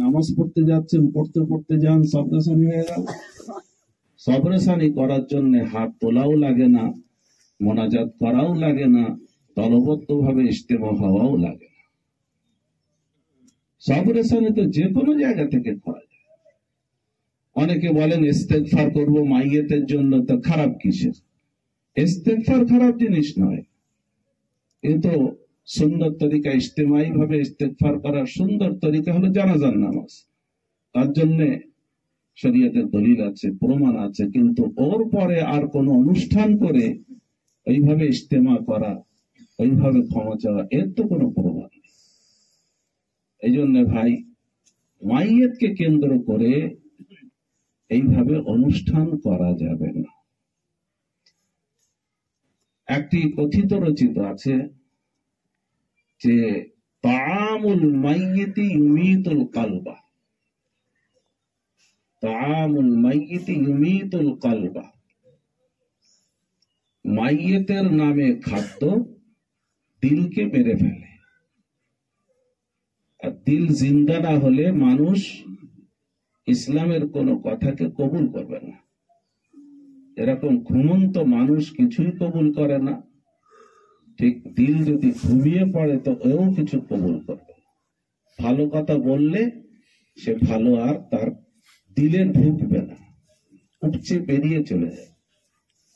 নামাজ পড়তে যাচ্ছেন, পড়তে পড়তে যান সবরেশানি হয়ে গেল। সবরেশানি করার জন্য হাত তোলাও লাগে না, মোনাজাত করাও লাগে না, দলবদ্ধ ভাবে ইজতেমা হওয়াও লাগে না। সবরেশানি তো যে কোনো জায়গা থেকে করা যায়। অনেকে বলেন ইস্তেগফার করব মাইয়েতের জন্য, তো খারাপ কিসের? ইস্তেগফার খারাপ জিনিস নয়, কিন্তু সুন্দর তরিকা, ইজতেমাই ভাবে ইস্তেগফার করার সুন্দর তরিকা হলো জানাজার নামাজ। তার জন্য শরীয়তের দলিল আছে, প্রমাণ আছে, কিন্তু ওর পরে আর কোন অনুষ্ঠান করে ওইভাবে ইজতেমা করা, ওইভাবে ক্ষমা চাওয়া, এর তো কোনো প্রমাণ নেই। এই জন্য ভাই, মাইয়েতকে কেন্দ্র করে এইভাবে অনুষ্ঠান করা যাবে না। একটি কথিত রচিত আছে যে তাআমুল মাইয়িতি ইউমিতুল কালবা, তাআমুল মাইয়িতি ইউমিতুল কালবা, মাইয়েতের নামে খাদ্য দিলকে মেরে ফেলে। আর দিল জিন্দা না হলে মানুষ ইসলামের কোন কথাকে কবুল করবে না। এরকম ঘুমন্ত মানুষ কিছুই কবুল করে না, ঠিক দিল যদি ঘুমিয়ে পড়ে তো এও কিছু কবুল করবে না। ভালো কথা বললে সে ভালো আর তার দিলে ঢুকবে না, উপচে বেরিয়ে চলে যায়,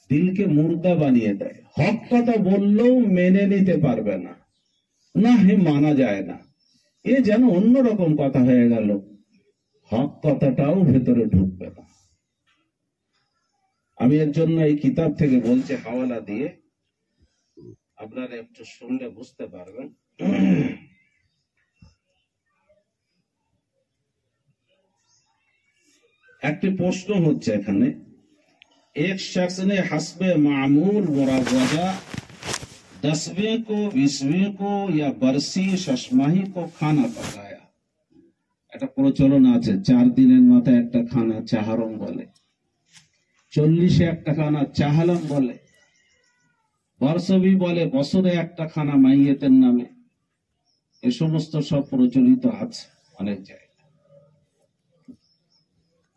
দিলকে মুর্দা বানিয়ে দেয়। হক কথা বললেও মেনে নিতে পারবে না, না হে মানা যায় না, এ যেন অন্যরকম কথা হয়ে গেল, হক কথাটাও ভেতরে ঢুকবে না। আমি এর জন্য এই কিতাব থেকে বলছি হাওয়ালা দিয়ে, আপনারা একটু শুনলে বুঝতে পারবেন। একটি প্রশ্ন হচ্ছে এখানে, एक शख्स ने हस्बे मामूल मुरावजा 10वें को 20वें को या बरसी शशमाही को खाना पकाया। একটা প্রচলন আছে, 4 দিনের মাথায় একটা খানা চাহারম বলে, 40-এ একটা খানা চাহালাম বলে, বর্ষবি বলে বছরে একটা খানা মাইয়েতের নামে। এ সমস্ত সব প্রচলিত আছে অনেক জায়গায়।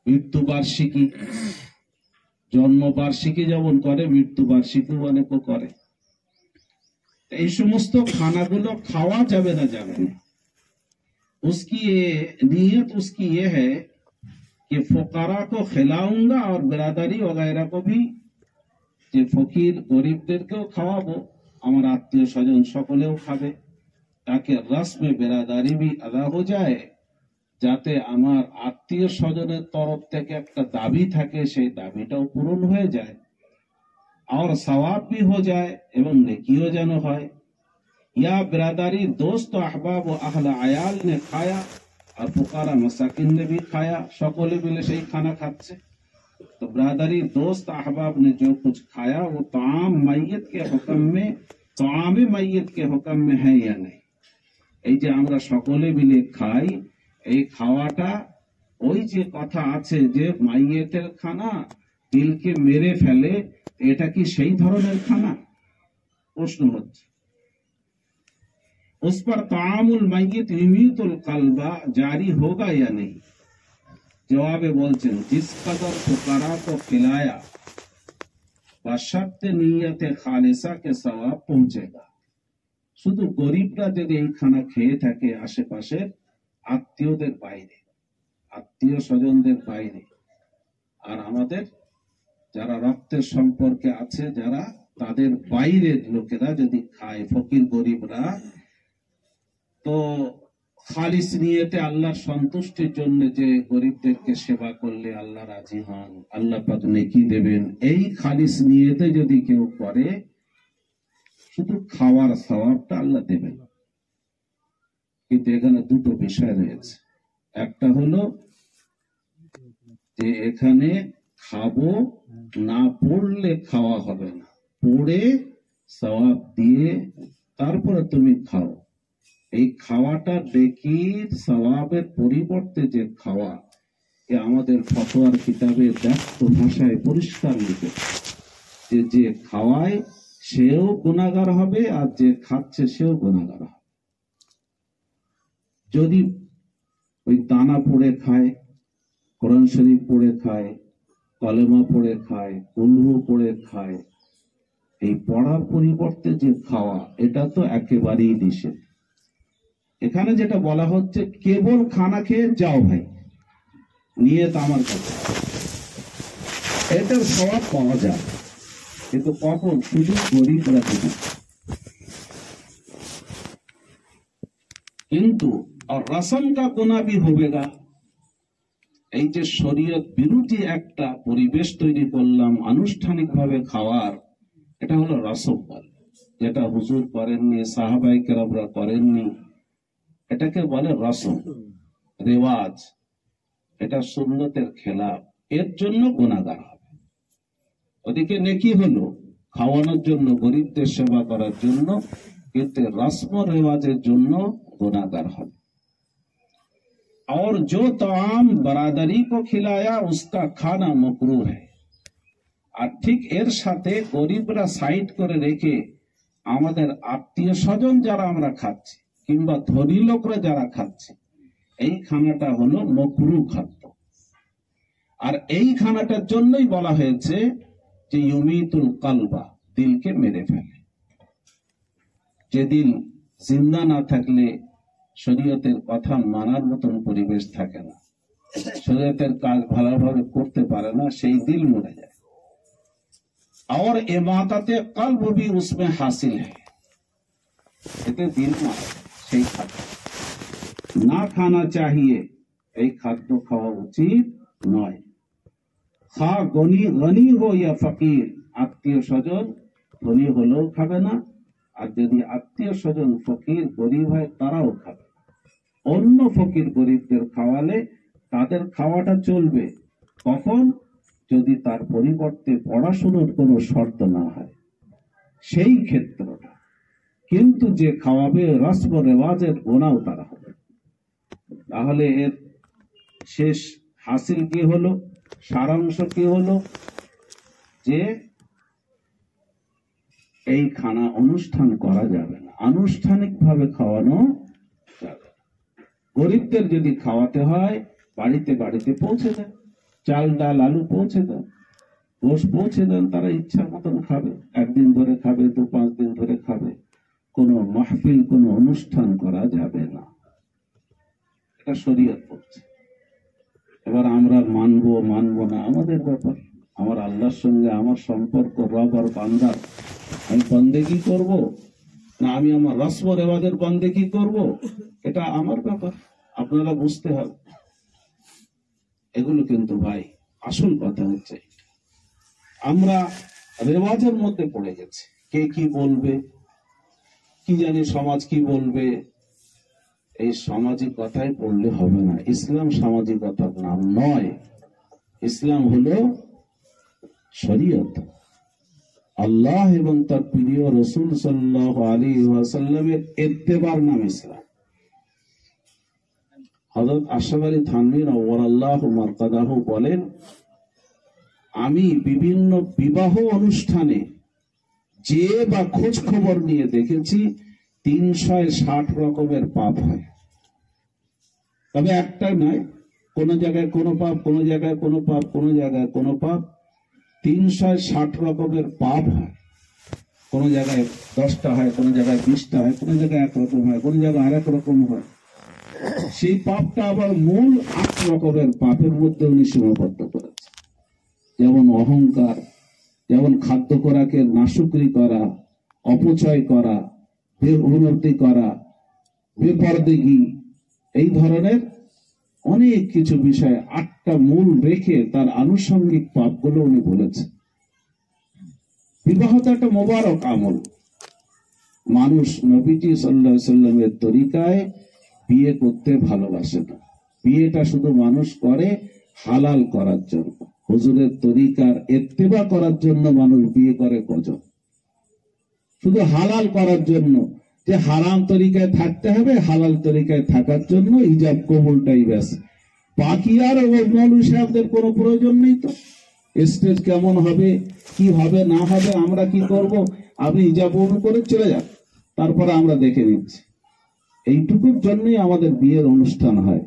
মৃত্যুবার্ষিকী, জন্মবার্ষিকী যেমন করে, মৃত্যুবার্ষিকীও অনেকে করে। এই সমস্ত খানাগুলো খাওয়া যাবে না, যাবে না। उसकी ये नीयत उसकी ये है कि फुकारा को खिलाऊंगा और बिरादरी वगैरह को भी, যে ফকির গরিবদেরকেও খাওয়াবো, আমার আত্মীয় স্বজন সকলেও খাবে, তাকে রসমে বেরাদারি भी अदा हो जाए, যাতে আমার আত্মীয় স্বজনের তরফ থেকে একটা দাবি থাকে, সেই দাবিটাও পূরণ হয়ে যায়, আর সওয়াব भी हो जाए, এবং নেকিও যেন হয়। या बिरादरी दोस्त अहबाब व अहल आयाल ने खाया और फुकारा मसाकिन ने भी खाया, সকলে मिले সেই खाना खाচ্ছে। तो बिरादरी दोस्त अहबाब ने जो कुछ खाया वो ताम मैयत के हुक्म में, ताम मैयत के हुक्म में है या नहीं। এই যে আমরা সকলে মিলে খাই, এই খাওয়াটা ওই যে কথা আছে যে মাইয়েতের খানা দিলকে মেরে ফেলে, এটা কি সেই ধরনের খানা? প্রশ্ন হচ্ছে। उस पर तामुल मैयत युमीतुल कल्बा जारी होगा या नहीं? जवाबे बोलছেন, जिस कदर फुकरा को खिलाया बशर्त नियत खालिसा के सवाब पहुंचेगा। শুধু গরিবরা যদি এই খানা খেয়ে থাকে আশেপাশের আত্মীয়দের বাইরে, আত্মীয় স্বজনদের বাইরে, আর আমাদের যারা রক্তের সম্পর্কে আছে, যারা তাদের বাইরের লোকেরা যদি খায়, ফকির গরিবরা, তো খালিস নিয়তে আল্লাহর সন্তুষ্টির জন্য যে গরিবদেরকে সেবা করলে আল্লাহ রাজি হন, আল্লাহ পাক নেকি দেবেন, এই খালিস নিয়তে যদি কেউ করে, শুধু খাওয়ার সওয়াবটা আল্লাহ দেবেন। কিন্তু এখানে দুটো বিষয় রয়েছে। একটা হলো যে এখানে খাবো, না পড়লে খাওয়া হবে না, পড়ে সওয়াব দিয়ে তারপরে তুমি খাও। এই খাওয়াটা নেকির সওয়াবের পরিবর্তে যে খাওয়া, এ আমাদের ফতোয়ার কিতাবে ব্যক্ত ভাষায় পরিষ্কার লিখেছে যে যে খাওয়ায় সেও গুনাহগার হবে, আর যে খাচ্ছে সেও গুনাহগার হবে। যদি ওই দানা পড়ে খায়, কোরআন শরীফ পড়ে খায়, কলেমা পড়ে খায়, কুলহু পড়ে খায়। এই পড়ার পরিবর্তে যে খাওয়া, এটা তো একেবারেই নিষেধ। এখানে যেটা বলা হচ্ছে, কেবল খানা খেয়ে যাও ভাই, নিয়ত আমার কাছে, এটার স্বভাব পাওয়া যায়, কিন্তু কখন? শুধু গরিবরা দেবে। কিন্তু আর রসম কা কোনা ভি হবেগা, এই যে শরীয়ত বিরোধী একটা পরিবেশ তৈরি করলাম আনুষ্ঠানিক ভাবে খাওয়ার, এটা হলো রসম বলে, যেটা হুজুর করেননি, সাহাবায়ে কেরামরা করেননি, এটাকে বলে রসম, রেওয়াজ। এটা সুন্নতের খেলাফ, এর জন্য গুনাহগার হবে। ওদিকে নেকি হলো খাওয়ানোর জন্য, গরিবদের সেবা করার জন্য, কিন্তু রসম রেওয়াজের জন্য गुनाहगार है। और जो तमाम बरादरी को खिलाया उसका खाना मकरूह है। আর ঠিক এর সাথে গরিবরা সাইড করে রেখে আমাদের আত্মীয় স্বজন যারা আমরা খাচ্ছি, কিংবা ধনী লোকরা যারা খাচ্ছে, এই খানাটা হলো মকরুহ খাদ্য। আর এই খানাটার জন্যই বলা হয়েছে যে ইউমিতুল কালবা, দিলকে মেরে ফেলে। যে দিল জিন্দা না থাকলে শরীয়তের কথা মানার মতন পরিবেশ থাকে না, শরীয়তের কাজ ভালোভাবে করতে পারে না, সেই দিল মরে যায়। और इबादत कल्ब भी उसमें हासिल है, এতে দিল মারে। সেই খাদ্য না খানা চাহিয়ে, এই খাদ্য খাওয়া উচিত নয়। খা গনি হো ইয়া ফকির, আত্মীয় স্বজন ধনী হলেও খাবে না, আর যদি আত্মীয় স্বজন ফকির গরিব হয় তারাও খাবে। অন্য ফকির গরিবদের খাওয়ালে তাদের খাওয়াটা চলবে, কখন? যদি তার পরিবর্তে পড়াশোনার কোনো শর্ত না হয়, সেই ক্ষেত্রটা। কিন্তু যে খাওয়াবে রসম রেওয়াজের গোনাও তারা হবে। তাহলে এর শেষ হাসিল কি হলো, সারাংশ কি হলো? যে এই খানা অনুষ্ঠান করা যাবে না, আনুষ্ঠানিক ভাবে খাওয়ানো যাবে। গরিবদের যদি খাওয়াতে হয়, বাড়িতে বাড়িতে পৌঁছে দেন, চাল ডাল আলু পৌঁছে দেন, গোশ পৌঁছে দেন, তারা ইচ্ছা মতন খাবে, একদিন ধরে খাবে, 2-5 দিন ধরে খাবে। কোনো মাহফিল, কোনো অনুষ্ঠান করা যাবে না, এটা শরীয়ত বলছে। এবার আমরা মানবো না আমাদের ব্যাপার। আমার আল্লাহর সঙ্গে আমার সম্পর্ক, রব আর বান্দার, আমি বন্দেগি করব না আমি আমার রসম রেওয়াজের বন্দেগি করব, এটা আমার ব্যাপার, আপনারা বুঝতে হবে। এগুলো কিন্তু ভাই আসল কথা হচ্ছে, আমরা রেওয়াজের মধ্যে পড়ে গেছি। কে কি বলবে, কি জানি সমাজ কি বলবে, এই সামাজিকতায় পড়লে হবে না। ইসলাম সামাজিকতার নাম নয়, ইসলাম হলো শরীয়ত। আল্লাহ এবং তার প্রিয় রাসূল সাল্লাল্লাহু আলাইহি ওয়াসাল্লামের ইত্তেবার নাম ইসলাম। হযরত আশরাফ আলী থানভী নওয়ারাল্লাহু মারকাদাহু বলেন, আমি বিভিন্ন বিবাহ অনুষ্ঠানে যে বা খোঁজ খবর নিয়ে দেখেছি 360 রকমের পাপ হয়। তবে একটা নয়, কোন জায়গায় কোনো পাপ, কোন জায়গায় কোনো পাপ, কোন জায়গায় কোনো পাপ, 360 রকমের পাপ হয়। কোন জায়গায় 10টা হয়, কোন জায়গায় 20টা হয়, কোন জায়গায় একরকম হয়, কোন জায়গায় আরেক রকম হয়। সেই পাপটা আবার মূল 8 রকমের পাপের মধ্যে উনি সীমাবদ্ধ করেছে। যেমন অহংকার, যেমন খাদ্য খোরাকে নাশুকরি করা, অপচয় করা, বেহুনতি করা, বেপরদেগি, এই ধরনের অনেক কিছু বিষয় 8টা মূল রেখে তার আনুষঙ্গিক পাপগুলো উনি বলেছেন। বিবাহ তো একটা মোবারক আমল। মানুষ নবীজি সাল্লাল্লাহু আলাইহি সাল্লামের তরিকায় বিয়ে করতে ভালোবাসে না। বিয়েটা শুধু মানুষ করে হালাল করার জন্য, হুজুরের তরিকার ইত্তেবা করার জন্য মানুষ বিয়ে করে কজন? শুধু হালাল করার জন্য, যে হারাম তরিকায় থাকতে হবে, হালাল তরিকায় থাকার জন্য ইজাব কবুলটাই ব্যাস। বাকি আর মৌলভী সাহেবদের কোনো প্রয়োজন নেই। তো স্টেজ কেমন হবে, কি হবে না হবে, আমরা কি করব, আপনি ইজাব কবুল করে চলে যান, তারপরে আমরা দেখে নিচ্ছি। এইটুকুর জন্যই আমাদের বিয়ের অনুষ্ঠান হয়।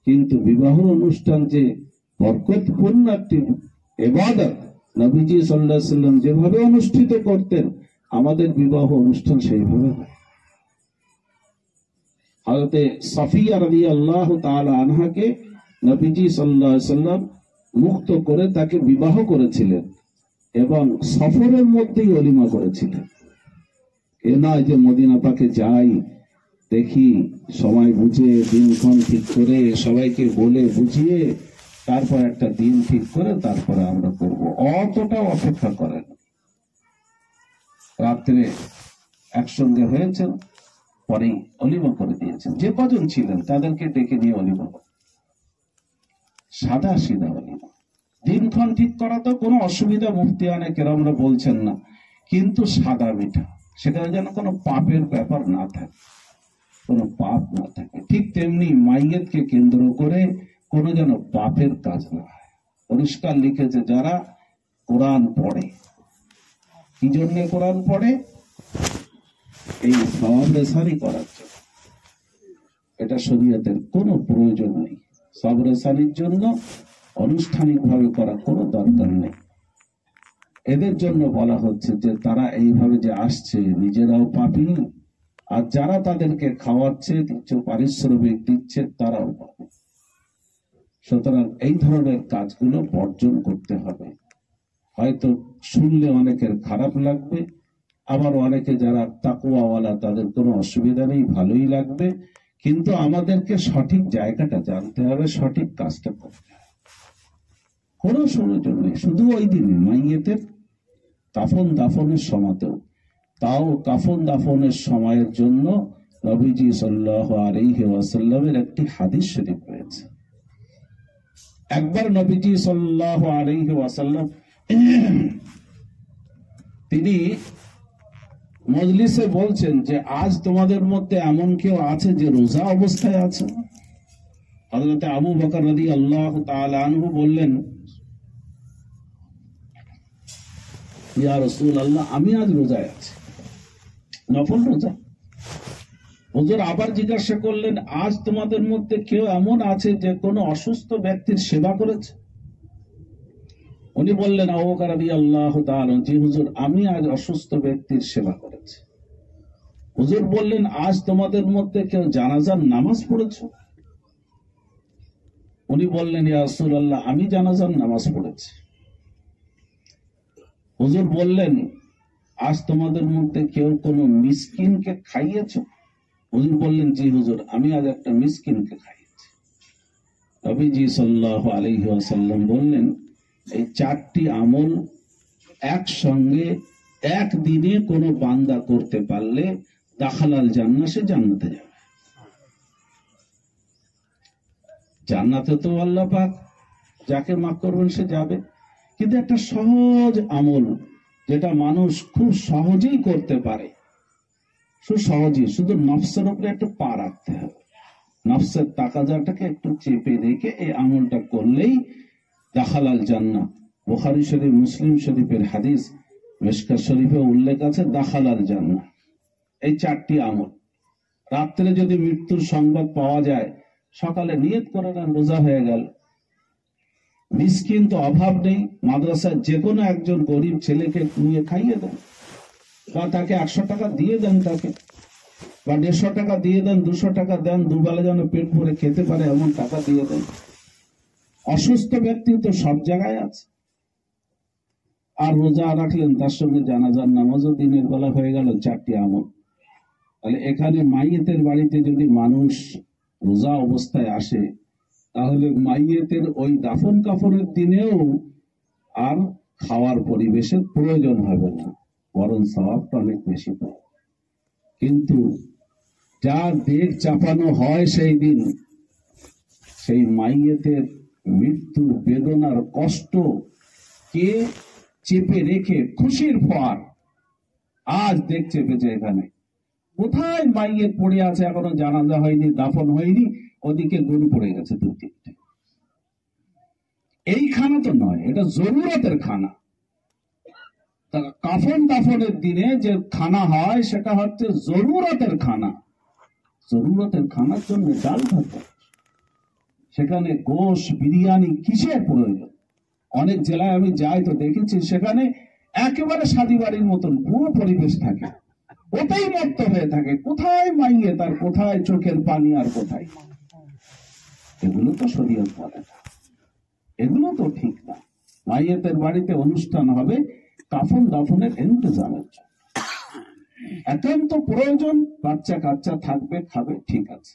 কিন্তু বিবাহ অনুষ্ঠান যে বরকতপূর্ণ একটি ইবাদত, নবীজি সাল্লাল্লাহু আলাইহি সাল্লাম যেভাবে অনুষ্ঠিত করতেন, আমাদের বিবাহ অনুষ্ঠান সেইভাবে হয়। হযরতে সাফিয়া রাদিয়াল্লাহু তাআলা আনহাকে নবীজি সাল্লাল্লাহু আলাইহি সাল্লাম মুক্ত করে তাকে বিবাহ করেছিলেন এবং সফরের মধ্যেই ওলিমা করেছিলেন। এ নয় যে মদিনা পাকে যাই, দেখি সময় বুঝে দিনক্ষণ ঠিক করে সবাইকে বলে বুঝিয়ে তারপর একটা দিন ঠিক করে তারপরে আমরা করব, অতটা অপেক্ষা করেন। রাত্রে একসঙ্গে হয়েছেন, পরেই অলিমা করে দিয়েছেন। যে কজন ছিলেন তাদেরকে ডেকে নিয়ে অলিমা, সাদা সিধা অলিমা। দিনক্ষণ ঠিক করা তো কোনো অসুবিধা মুফতিয়ানে কেরামরা বলছেন না, কিন্তু সাদা মিঠা, সেখানে যেন কোনো পাপের ব্যাপার না থাকে, কোনো পাপ না থাকে। ঠিক তেমনি মাইয়েতকে কেন্দ্র করে কোনো যেন পাপের কাজ না হয়। পরিষ্কার লিখেছে, যারা কোরআন পড়ে, কি জন্য কোরআন পড়ে? এই সওয়াব রেসানি করার জন্য। এটা শরীয়তের কোনো প্রয়োজন নেই। সওয়াব রেসানির জন্য আনুষ্ঠানিক ভাবে করার কোনো দরকার নেই। এদের জন্য বলা হচ্ছে যে তারা এইভাবে যে আসছে, নিজেরাও পাপী, আর যারা তাদেরকে খাওয়াচ্ছে, কিছু পারিশ্রমিক দিচ্ছে, তারাও পাবে। সুতরাং এই ধরনের কাজগুলো বর্জন করতে হবে। হয়তো শুনলে অনেকের খারাপ লাগবে, আবার অনেকে যারা তাকওয়াওয়ালা তাদের কোনো অসুবিধা নেই, ভালোই লাগবে, কিন্তু আমাদেরকে সঠিক জায়গাটা জানতে হবে, সঠিক কাজটা করতে হবে। কোনো প্রয়োজন নেই। শুধু ওই দিন মাইয়েতের কাফন দাফনের সময়তেও, তাও কাফন দাফনের সময়ের জন্য নবীজি সাল্লাল্লাহু আলাইহি ওয়াসাল্লামের একটি হাদিস শরীফ রয়েছে। একবার নবীজি সাল্লাল্লাহু আলাইহি ওয়াসাল্লাম তিনি মজলিসে বলছেন যে আজ তোমাদের মধ্যে এমন কেউ আছে যে রোজা অবস্থায় আছে? হযরত আবু বকর রাদিয়াল্লাহু তাআলা আনহু বললেন, ইয়া রাসূলুল্লাহ, আমি আজ রোজায় আছি, নফল রোজা। হুজুর আবার জিজ্ঞাসা করলেন, আজ তোমাদের মধ্যে কেউ এমন আছে যে কোনো অসুস্থ ব্যক্তির সেবা করেছে? উনি বললেন, আবু বকর রাদিয়াল্লাহু তাআলা, জি হুজুর, আমি আজ অসুস্থ ব্যক্তির সেবা করেছি। হুজুর বললেন, আজ তোমাদের মধ্যে কেউ জানাজার নামাজ পড়েছে? উনি বললেন, ইয়া রাসূলুল্লাহ, আমি জানাজার নামাজ পড়েছি। হুজুর বললেন, আজ তোমাদের মধ্যে কেউ কোনো মিসকিনকে খাইয়েছ? হুজুর বললেন, জি হুজুর, আমি আজ একটা মিসকিনকে খাইয়েছি। নবীজি সাল্লাল্লাহু আলাইহি ওয়াসাল্লাম বললেন, এই চারটি আমল একসঙ্গে একদিনে কোনো বান্দা করতে পারলে দাখালাল জান্নাহ, সে জান্নাতে যাবে। জান্নাতে তো আল্লাহ পাক যাকে মাফ করবেন সে যাবে, কিন্তু একটা সহজ আমল যেটা মানুষ খুব সহজেই করতে পারে, সহজেই, শুধু নফসের উপরে একটু পা রাখতে হবে, নফসের তাকাজাটাকে একটু চেপে রেখে এই আমলটা করলেই দাখালাল জান্নাহ। বুখারী শরীফ, মুসলিম শরীফের হাদিস, মিশকাত শরীফে উল্লেখ আছে দাখালাল জান্নাহ। এই চারটি আমল, রাত্রে যদি মৃত্যুর সংবাদ পাওয়া যায়, সকালে নিয়ত করে নেন, রোজা হয়ে গেল। মিসকিন তো অভাব নেই, মাদ্রাসায় যে কোনো একজন গরিব ছেলেকে নিয়ে খাইয়ে দেন, বা তাকে 100 টাকা দিয়ে দেন, তাকে বা 150 টাকা দিয়ে দেন, 200 টাকা দেন, দুবেলা যেন পেট ভরে খেতে পারে এমন টাকা দিয়ে দেন। অসুস্থ ব্যক্তি তো সব জায়গায় আছে। আর রোজা রাখলেন, তার সঙ্গে জানাজার নামাজও দিনের বেলা হয়ে গেল, চারটি আমল। তাহলে এখানে মাইয়েতের বাড়িতে যদি মানুষ রোজা অবস্থায় আসে, তাহলে মাইয়েতের ওই দাফন কাফনের দিনেও আর খাওয়ার পরিবেশের প্রয়োজন হবে না, বরং সওয়াবটা অনেক বেশি পায়। কিন্তু যা দেখ চাপানো হয় সেই দিন, সেই মাইয়েতের মৃত্যু বেদনার কষ্ট কে চেপে রেখে খুশির ফোয়ার আজ দেখ চেপেছে। এখানে কোথায় মাইয়েত পড়ে আছে, এখনো জানাজা হয়নি, দাফন হয়নি, ওদিকে গরু পড়ে গেছে 2-3টে। এই খানা তো নয়, এটা জরুরতের খানা। কাফন দাফনের দিনে যে খানা হয় সেটা হচ্ছে জরুরতের খানা। জরুরতের খানার জন্য ডাল ভাত, সেখানে গোশ বিরিয়ানি কিসের প্রয়োজন? অনেক জেলায় আমি যাই তো দেখেছি সেখানে একেবারে শাদি বাড়ির মতন পুরো পরিবেশ থাকে, ওটাই মত্ত হয়ে থাকে। কোথায় মাইয়ে তার, কোথায় চোখের পানি, আর কোথায়? এগুলো তো শরীয়ত বলে না, এগুলো তো ঠিক না। মাইয়েতের বাড়িতে অনুষ্ঠান হবে কাফন দাফনের ইন্তজামের জন্য, একান্ত প্রয়োজন, বাচ্চা কাচ্চা থাকবে, খাবে, ঠিক আছে।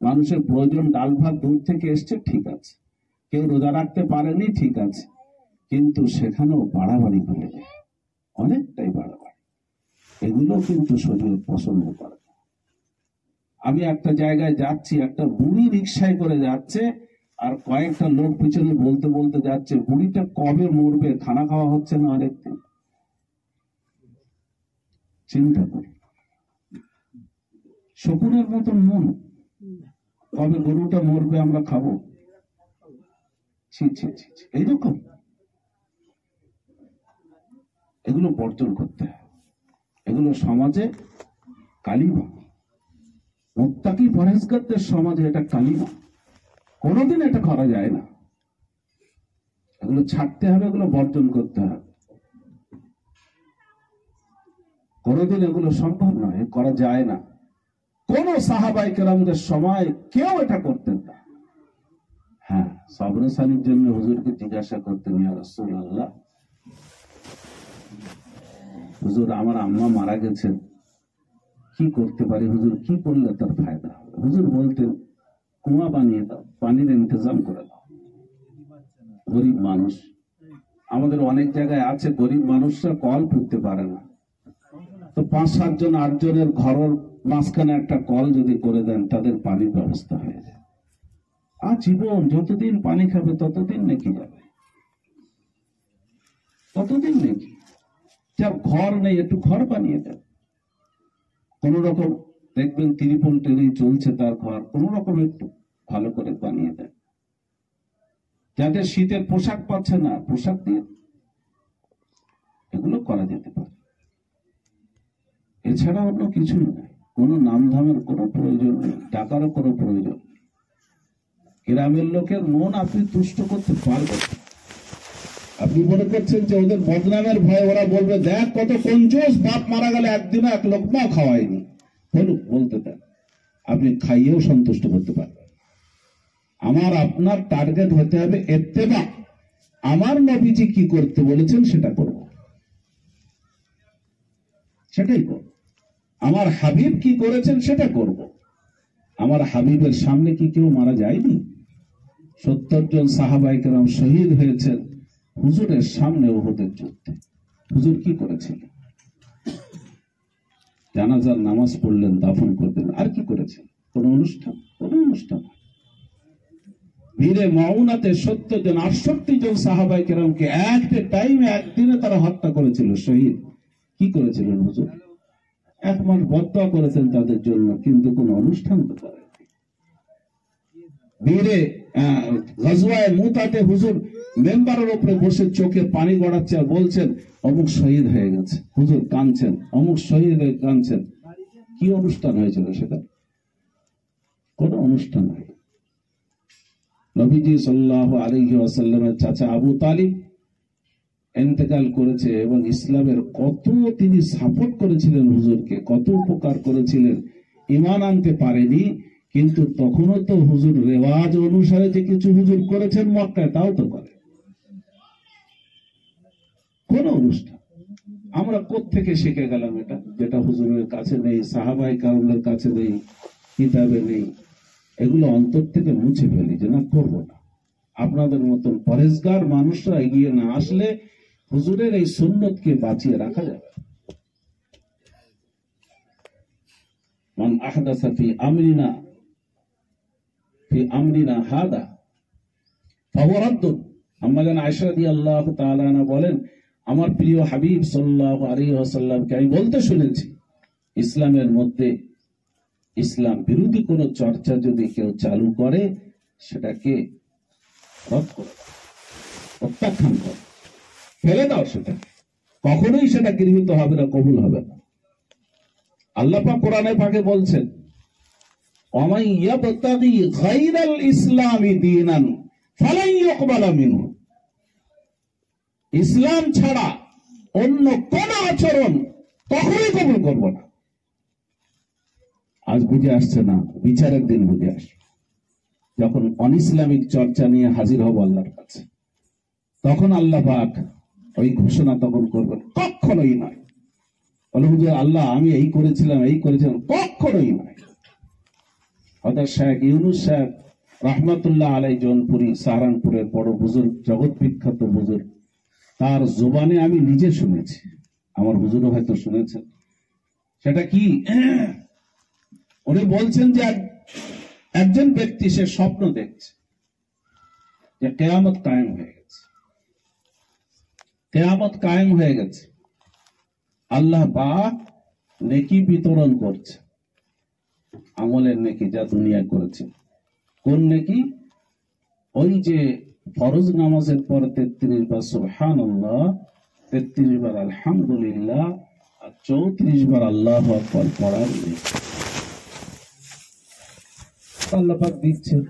মানুষের প্রয়োজন, ডাল ভাত দূর থেকে এসছে, ঠিক আছে। কেউ রোজা রাখতে পারেনি, ঠিক আছে। কিন্তু সেখানেও বাড়াবাড়ি করে দেয়, অনেকটাই বাড়াবাড়ি। এগুলো কিন্তু শরীর পছন্দ করে না। আমি একটা জায়গায় যাচ্ছি, একটা বুড়ি রিক্সায় করে যাচ্ছে, আর কয়েকটা লোক পিছনে বলতে বলতে যাচ্ছে, বুড়িটা কবে মরবে, খানা খাওয়া হচ্ছে না অনেকদিন। চিন্তা করি, শকুনের মতন মন, কবে গরুটা মরবে আমরা খাবো। ছি ছি ছি, এইরকম। এগুলো বর্জন করতে হয়, এগুলো সমাজে কালিমা। মুত্তাকি পরহেজগারদের সমাজে এটা কালিমা, কোনোদিন এটা করা যায় না। এগুলো ছাড়তে হবে, এগুলো বর্জন করতে হবে। কোনোদিন এগুলো সম্ভব নয়, করা যায় না। কোন সাহাবায়ে কেরামদের সময় কেউ এটা করতেন না। হ্যাঁ, সবরসানির জন্য হুজুরকে জিজ্ঞাসা করতেন, ইয়া রাসূলুল্লাহ, হুজুর আমার আম্মা মারা গেছেন, কি করতে পারি হুজুর, কি করলে তার ফায়দা হবে? হুজুর বলতেন, কুয়া বানিয়ে দাও, পানির ইন্তজাম করে দাও। গরিব মানুষ, আমাদের অনেক জায়গায় আছে গরিব মানুষরা কল পুঁততে পারে না, তো 5-7 জন 8 জনের ঘরের মাঝখানে একটা কল যদি করে দেন, তাদের পানির ব্যবস্থা হয়ে যায়। আর জীবন যতদিন পানি খাবে ততদিন নাকি যাবে, ততদিন নাকি। যার ঘর নেই একটু ঘর বানিয়ে দেন, কোন রকম দেখবেন ত্রিপল টেনে চলছে তার ঘর, কোন রকম একটু ভালো করে বানিয়ে দেন। যাদের শীতের পোশাক পাচ্ছে না, পোশাক দিয়ে, এগুলো করা যেতে পারে। এছাড়া অন্য কিছুই নাই, কোনো নামধামের কোনো প্রয়োজন নেই, টাকারও কোনো প্রয়োজন নেই। গ্রামের লোকের মন আপনি তুষ্ট করতে পারবেন। আপনি মনে করছেন যে ওদের বদনামের ভয়ে ওরা বলবে, দেখ কত কঞ্জুস, বাপ মারা গেলে একদিনও এক লোকমাও খাওয়ায়নি, বলুক, বলতে দেন, আপনি খাইয়েও সন্তুষ্ট করতে পারবেন। আমার আপনার টার্গেট হতে হবে ইত্তেবা, আমার নবীজি কি করতে বলেছেন সেটা করব, সেটাই করব। আমার হাবিব কি করেছেন সেটা করব। আমার হাবিবের সামনে কি কেউ মারা যায়নি? 70 জন সাহাবায়ে কেরাম শহীদ হয়েছেন হুজুরের সামনে উহুদের যুদ্ধে। হুজুর কি করেছিলেন? জানাজার নামাজ পড়লেন, দাফন করলেন, আর কি করেছেন? কোন অনুষ্ঠান? কোন অনুষ্ঠান। বীরে মাউনাতে 70 জন 68 জন সাহাবায়ে কেরামকে একটা টাইমে, একদিনে তারা হত্যা করেছিল, শহীদ। কি করেছিলেন হুজুর? 1 মাস বদদোয়া করেছেন তাদের জন্য, কিন্তু কোন অনুষ্ঠান তো করেন। বীরে গজওয়ায়ে মুতাতে হুজুর মেম্বারের উপরে বসে চোখে পানি গড়াচ্ছে আর বলছেন, অমুক শহীদ হয়ে গেছে। হুজুর কাঁদছেন, অমুক শহীদ হয়ে কাঁদছেন। কি অনুষ্ঠান হয়েছিল সেটা? কোন অনুষ্ঠান হয়। নবীজি সাল্লাল্লাহু আলাইহি ওয়াসাল্লামের চাচা আবু তালিব ইন্তেকাল করেছে, এবং ইসলামের কত তিনি সাপোর্ট করেছিলেন হুজুরকে, কত উপকার করেছিলেন। ঈমান আনতে পারেনি, কিন্তু তখনও তো হুজুর রেওয়াজ অনুসারে যে কিছু হুজুর করেছেন মক্কায়, তাও তো করে। কোন অনুষ্ঠান আমরা কোত্থেকে শিখে গেলাম এটা, যেটা হুজুরের কাছে নেই, সাহাবায়ে কেরামদের কাছে নেই, কিতাবে নেই। এগুলো অন্তর থেকে মুছে ফেলি যে না, করবো না। আপনাদের মতন পরেজগার মানুষরা এগিয়ে না আসলে হুজুরের এই সুন্নতকে বাঁচিয়ে রাখা যাবে। মান আহদাসা ফি আমরিনা হাদা ফাহুয়া রাদ্দুন। আম্মা জান আয়েশা রাদিয়াল্লাহু তাআলা আনহা বলেন, আমার প্রিয় হাবিব সাল্লাল্লাহু আলাইহি ওয়াসাল্লামকে আমি বলতে শুনেছি, ইসলামের মধ্যে ইসলাম বিরোধী কোন চর্চা যদি কেউ চালু করে, সেটাকে রদ করে দাও, প্রত্যাখ্যান করো, ফেলে দাও। সেটা কখনোই সেটা গৃহীত হবে না, কবুল হবে না। আল্লাহ পাক কোরআনে পাকে বলছেন, ওয়ামান ইয়াবতাগি গায়রাল ইসলামি দীনান ফালান ইউকবালা মিনহু, ইসলাম ছাড়া অন্য কোন আচরণ কখনোই কবুল করব না। আজ বুঝে আসছে না, বিচারের দিন বুঝে আসবে, যখন অনইসলামিক চর্চা নিয়ে হাজির হব আল্লাহর কাছে, তখন আল্লাহ পাক ওই ঘোষণা তখন করবেন, কখনোই নয়। বলে হুজুর আল্লাহ আমি এই করেছিলাম, কখনোই নয়। হযরত শেখ ইউনূস সাহেব রাহমাতুল্লাহ আলাইহি জৌনপুরি সাহারানপুরের বড় বুজুর্গ, জগৎ বিখ্যাত বুজুর্গ, তার জবানে আমি নিজে শুনেছি, আমার হুজুরও হয়তো শুনেছেন। সেটা কি, উনি বলছেন যে একজন ব্যক্তি সে স্বপ্ন দেখছে যে কিয়ামত কায়েম হয়ে গেছে, কিয়ামত কায়েম হয়ে গেছে, আল্লাহ পাক নেকি বিতরণ করছে, আমলের নেকি যা দুনিয়া করেছে। কোন নেকি? ওই যে ফরজ নামাজের পর 33 বার সুবহানাল্লাহ, 33 বার আলহামদুলিল্লাহ আর 34 বার আল্লাহু আকবার পড়ার নেকি আল্লাহ পাক দিচ্ছেন।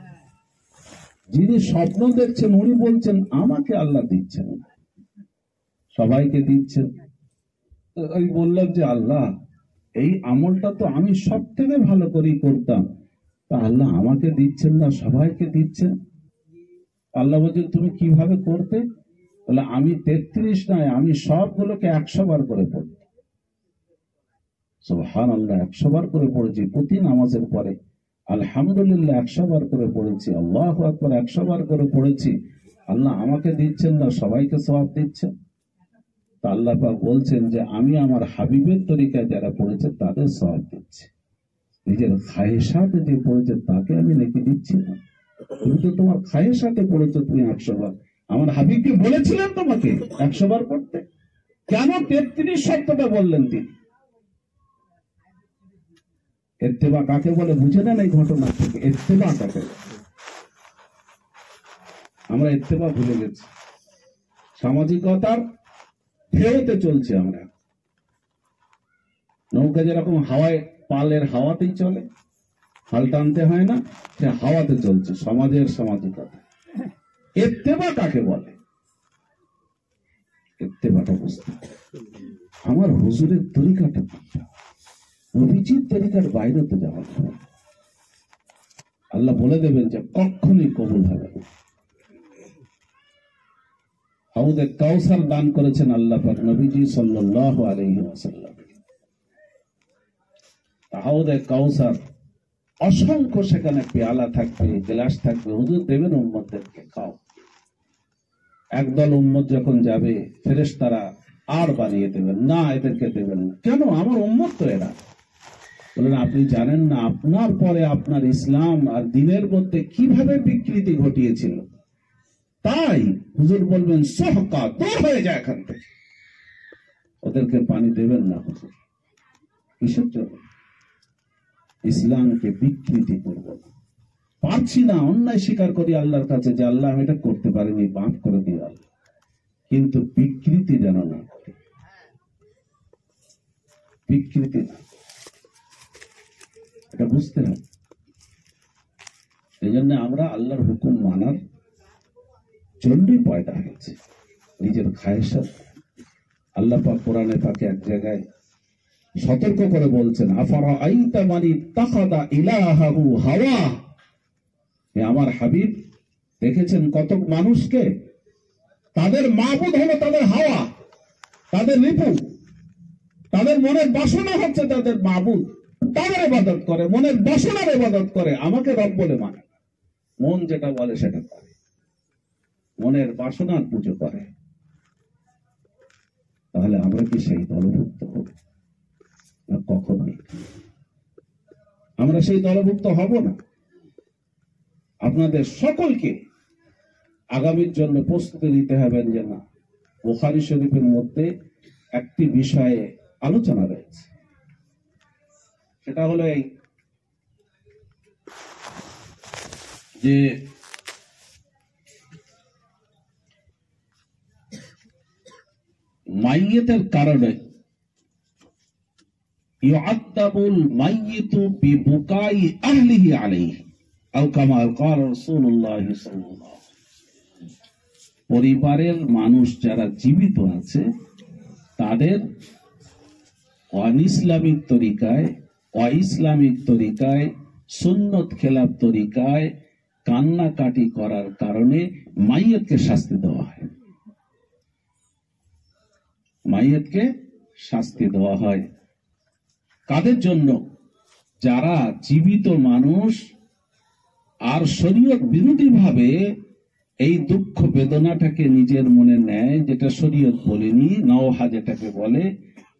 যিনি স্বপ্ন দেখছেন উনি বলছেন আমাকে আল্লাহ দিচ্ছেন, সবাইকে দিচ্ছেন। আমি বললাম যে আল্লাহ এই আমলটা তো আমি সব থেকে ভালো করেই করতাম, তা আল্লাহ আমাকে দিচ্ছেন না, সবাইকে দিচ্ছেন। আল্লাহ বলছেন তুমি কিভাবে করতে? বলে আমি 33 নয়, আমি সবগুলোকে 100 বার করে পড়তাম। সুবহানাল্লাহ, 100 বার করে পড়েছি প্রতি নামাজের পরে, আলহামদুলিল্লাহ 100 বার করে পড়েছি, আল্লাহু আকবার 100 বার করে পড়েছি। আল্লাহ আমাকে দিচ্ছেন না, সবাইকে সওয়াব দিচ্ছেন। তা আল্লাহ পাক বলছেন যে আমি আমার হাবিবের তরিকায় যারা পড়েছে তাদের সওয়াব দিচ্ছি, নিজের খায়েশাতে যে পড়েছে তাকে আমি নেকি দিচ্ছি না। তুমি তো তোমার খায়েশাতে পড়েছো, তুমি 100 বার। আমার হাবিবকে বলেছিলেন তোমাকে 100 বার পড়তে, কেন 33 শব্দটা বললেন তিনি? ইত্তেবা কাকে বলে বুঝে নেন এই ঘটনা থেকে। ইত্তেবা কাকে বলে? আমরা ইত্তেবা ভুলে গেছি, সামাজিকতার ঢেউতে চলছে আমরা। নৌকা যেরকম হাওয়ায়, পালের হাওয়াতেই চলে, হাল টানতে হয় না, সে হাওয়াতে চলছে সমাজের সামাজিকতা। ইত্তেবা কাকে বলে? ইত্তেবাটা বুঝতে, আমার হুজুরের তরিকাটা নবীজির তরিকার বাইরে তো যাওয়া হবে। আল্লাহ বলে দেবেন যে কখনই কবুল হবে না। হাউদে কাউসার দান করেছেন আল্লাহ পাক নবীজি সাল্লাল্লাহু আলাইহি ওয়াসাল্লাম। হাউদে কাউসার অসংখ্য, সেখানে পেয়ালা থাকবে, গ্লাস থাকবে, হুজুর দেবেন উম্মতদেরকে খাও। একদল উম্মত যখন যাবে ফেরেশতারা আর বানিয়ে দেবেন না, এদেরকে দেবেন না। কেন? আমার উম্মত তো এরা। বলেন আপনি জানেন না আপনার পরে আপনার ইসলাম আর দ্বীনের মধ্যে কিভাবে বিকৃতি ঘটিয়েছিল? তাই হুজুর বলবেন সহকা, দূর হয়ে যায় এখান থেকে, ওদেরকে পানি দেবেন না হুজুর। কিসের জন্য? ইসলামকে বিকৃতি করব না, পারছি না, অন্যায় স্বীকার করি আল্লাহর কাছে যে আল্লাহ আমি এটা করতে পারিনি, মাফ করে দিও আল্লাহ, কিন্তু বিকৃতি যেন না করি, বিকৃতি না, এটা বুঝতে হবে। এই জন্য আমরা আল্লাহর হুকুম মানার জন্যই পয়দা হয়েছে, নিজের খায়েশাত। আল্লাহ পাক কোরআনে পাকে এক জায়গায় সতর্ক করে বলছেন, আফারা আইতা মানি তাখাদা ইলাহাহু হাওয়া। আমার হাবিব দেখেছেন কত মানুষকে তাদের মাবুদ হলো তাদের হাওয়া, তাদের রিপু, তাদের মনের বাসনা হচ্ছে তাদের মাবুদ, তাদের ইবাদত করে, মনের বাসনার ইবাদত করে, আমাকে রব বলে মানে না। মন যেটা বলে সেটা করে, মনের বাসনার পুজো করে। তাহলে আমরা কি সেই দলভুক্ত হব না? কখনোই আমরা সেই দলভুক্ত হব না। আপনাদের সকলকে আগামীর জন্য প্রস্তুতি নিতে হবে যে না, বুখারী শরীফের মধ্যে একটি বিষয়ে আলোচনা রয়েছে, সেটা হলো এই যে মাইয়েতের কারণে ইউআদ্দাবুল মাইয়িতু বিবুকাই আহলিহি আলাইহি আও কামা ক্বাল রাসূলুল্লাহ সাল্লাল্লাহু আলাইহি ওয়াসাল্লাম। পরিবারের মানুষ যারা জীবিত আছে তাদের অনিসলামিক তরিকায়, অইসলামিক তরিকায়, সুন্নত খেলাফ তরিকায় কান্নাকাটি করার কারণে মাইয়তকে শাস্তি দেওয়া হয়। মাইয়তকে শাস্তি দেওয়া হয় কাদের জন্য? যারা জীবিত মানুষ আর শরীয়ত বিরোধী ভাবে এই দুঃখ বেদনাটাকে নিজের মনে নেয়, যেটা শরীয়ত বলেনি, নওহা যেটাকে বলে,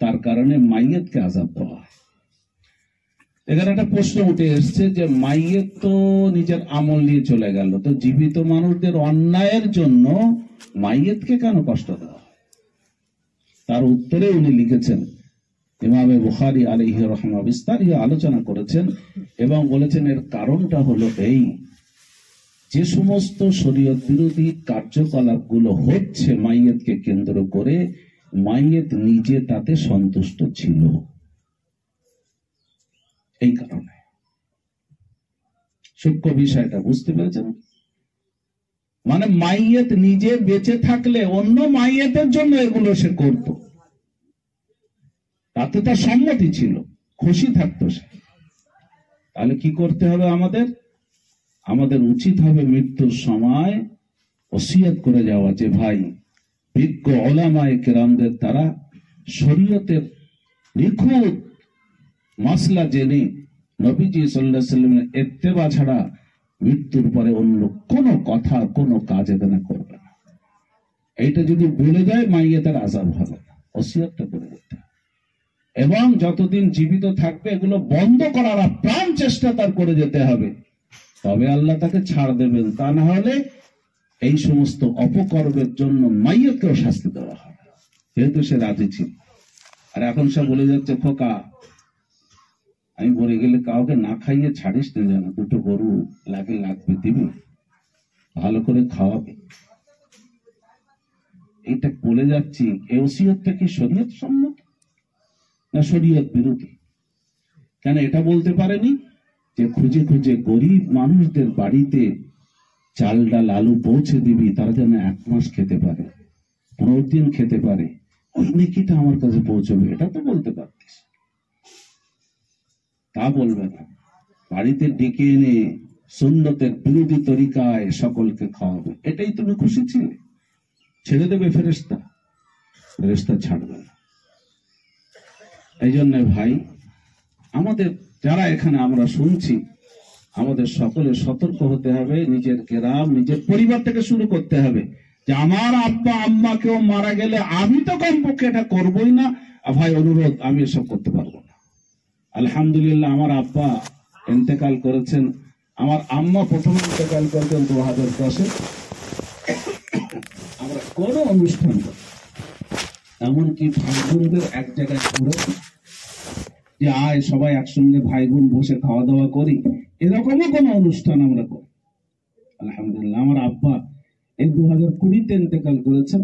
তার কারণে মাইয়তকে আযাব দেওয়া হয়। এখানে একটা প্রশ্ন উঠে এসছে যে মাইয়ত তো নিজের আমল নিয়ে চলে গেল, তো জীবিত মানুষদের অন্যায়ের জন্য মাইয়তকে কেন কষ্ট দেওয়া হয়? তার উত্তরে উনি লিখেছেন, ইমামে বুখারী আলাইহি রাহমাতুল্লাহ বিস্তারিত আলোচনা করেছেন এবং বলেছেন এর কারণটা হলো এই, যে সমস্ত শরীয়ত বিরোধী কার্যকলাপগুলো হচ্ছে মাইয়তকে কেন্দ্র করে, মাইয়ত নিজে তাতে সন্তুষ্ট ছিল। এই কারণে সূক্ষ্ম বিষয়টা বুঝতে পেরেছেন? মানে মাইয়ত নিজে বেঁচে থাকলে অন্য মাইয়তের জন্য এগুলো সে করত, তাতে তার সম্মতি ছিল, খুশি থাকতো সে। তাহলে কি করতে হবে আমাদের? আমাদের উচিত হবে মৃত্যুর সময় ওসিয়ত করে যাওয়া যে ভাই, বিজ্ঞ উলামায়ে কেরামদের দ্বারা শরীয়তের নিখুঁত মাসলা জেনে নবীজি সাল্লাল্লাহু আলাইহি ওয়াসাল্লামের ইত্তেবা ছাড়া মৃত্যুর পরে অন্য কোনো কথা, কোনো কাজ এখানে করবে না। এইটা যদি ভুলে যায় মাইয়তের আযাব হবে না, ওসিয়তটা করে যেতে হবে। এবং যতদিন জীবিত থাকবে এগুলো বন্ধ করার প্রাণ চেষ্টা তার করে যেতে হবে, তবে আল্লাহ তাকে ছাড় দেবেন। তা না হলে এই সমস্ত অপকর্মের জন্য মাইয়তকেও শাস্তি দেওয়া হবে, যেহেতু সে রাজি ছিল। আর এখন সে বলে যাচ্ছে, খোকা আমি বলে গেলে কাউকে না খাইয়ে ছাড়িস না, জানা দুটো গরু লাগবে দিবি, ভালো করে খাওয়াবে। এটা বলে যাচ্ছি, এই ওসিয়তটা কি শরীয়ত সম্মত না শরীয়ত বিরোধী? কেন এটা বলতে পারেনি যে খুঁজে খুঁজে গরিব মানুষদের বাড়িতে চাল ডাল আলু পৌঁছে দিবি, তারা যেন 1 মাস খেতে পারে, 15 দিন খেতে পারে, ওই নেকিটা আমার কাছে পৌঁছবে, এটা তো বলতে পারতিস। তা বলবে না, বাড়িতে ডেকে এনে সুন্নতের বিরোধী তরিকায় সকলকে খাওয়াবে, এটাই তুমি খুশি ছিলে? ছেড়ে দেবে ফেরেশতা? ফেরেশতা ছাড়বে না। এই জন্য ভাই, আমাদের যারা এখানে আমরা শুনছি, আমাদের সকলে সতর্ক হতে হবে, নিজের গ্রাম, নিজের পরিবার থেকে শুরু করতে হবে যে আমার আব্বা আম্মা কেউ মারা গেলে আমি তো কমপক্ষে এটা করবোই না। ভাই অনুরোধ, আমি এসব করতে পারবো না। আলহামদুলিল্লাহ আমার আব্বা ইন্তেকাল করেছেন, আমার আম্মা প্রথম ইন্তেকাল করেছেন 2010-এ। আমরা কোনো অনুষ্ঠান এমনকি ভাই বোনদের এক জায়গায় করে যে আয় সবাই একসঙ্গে ভাই বোন বসে খাওয়া দাওয়া করি, এরকমও কোনো অনুষ্ঠান আমরা করি। আলহামদুলিল্লাহ আমার আব্বা এই 2020-তে ইন্তেকাল করেছেন,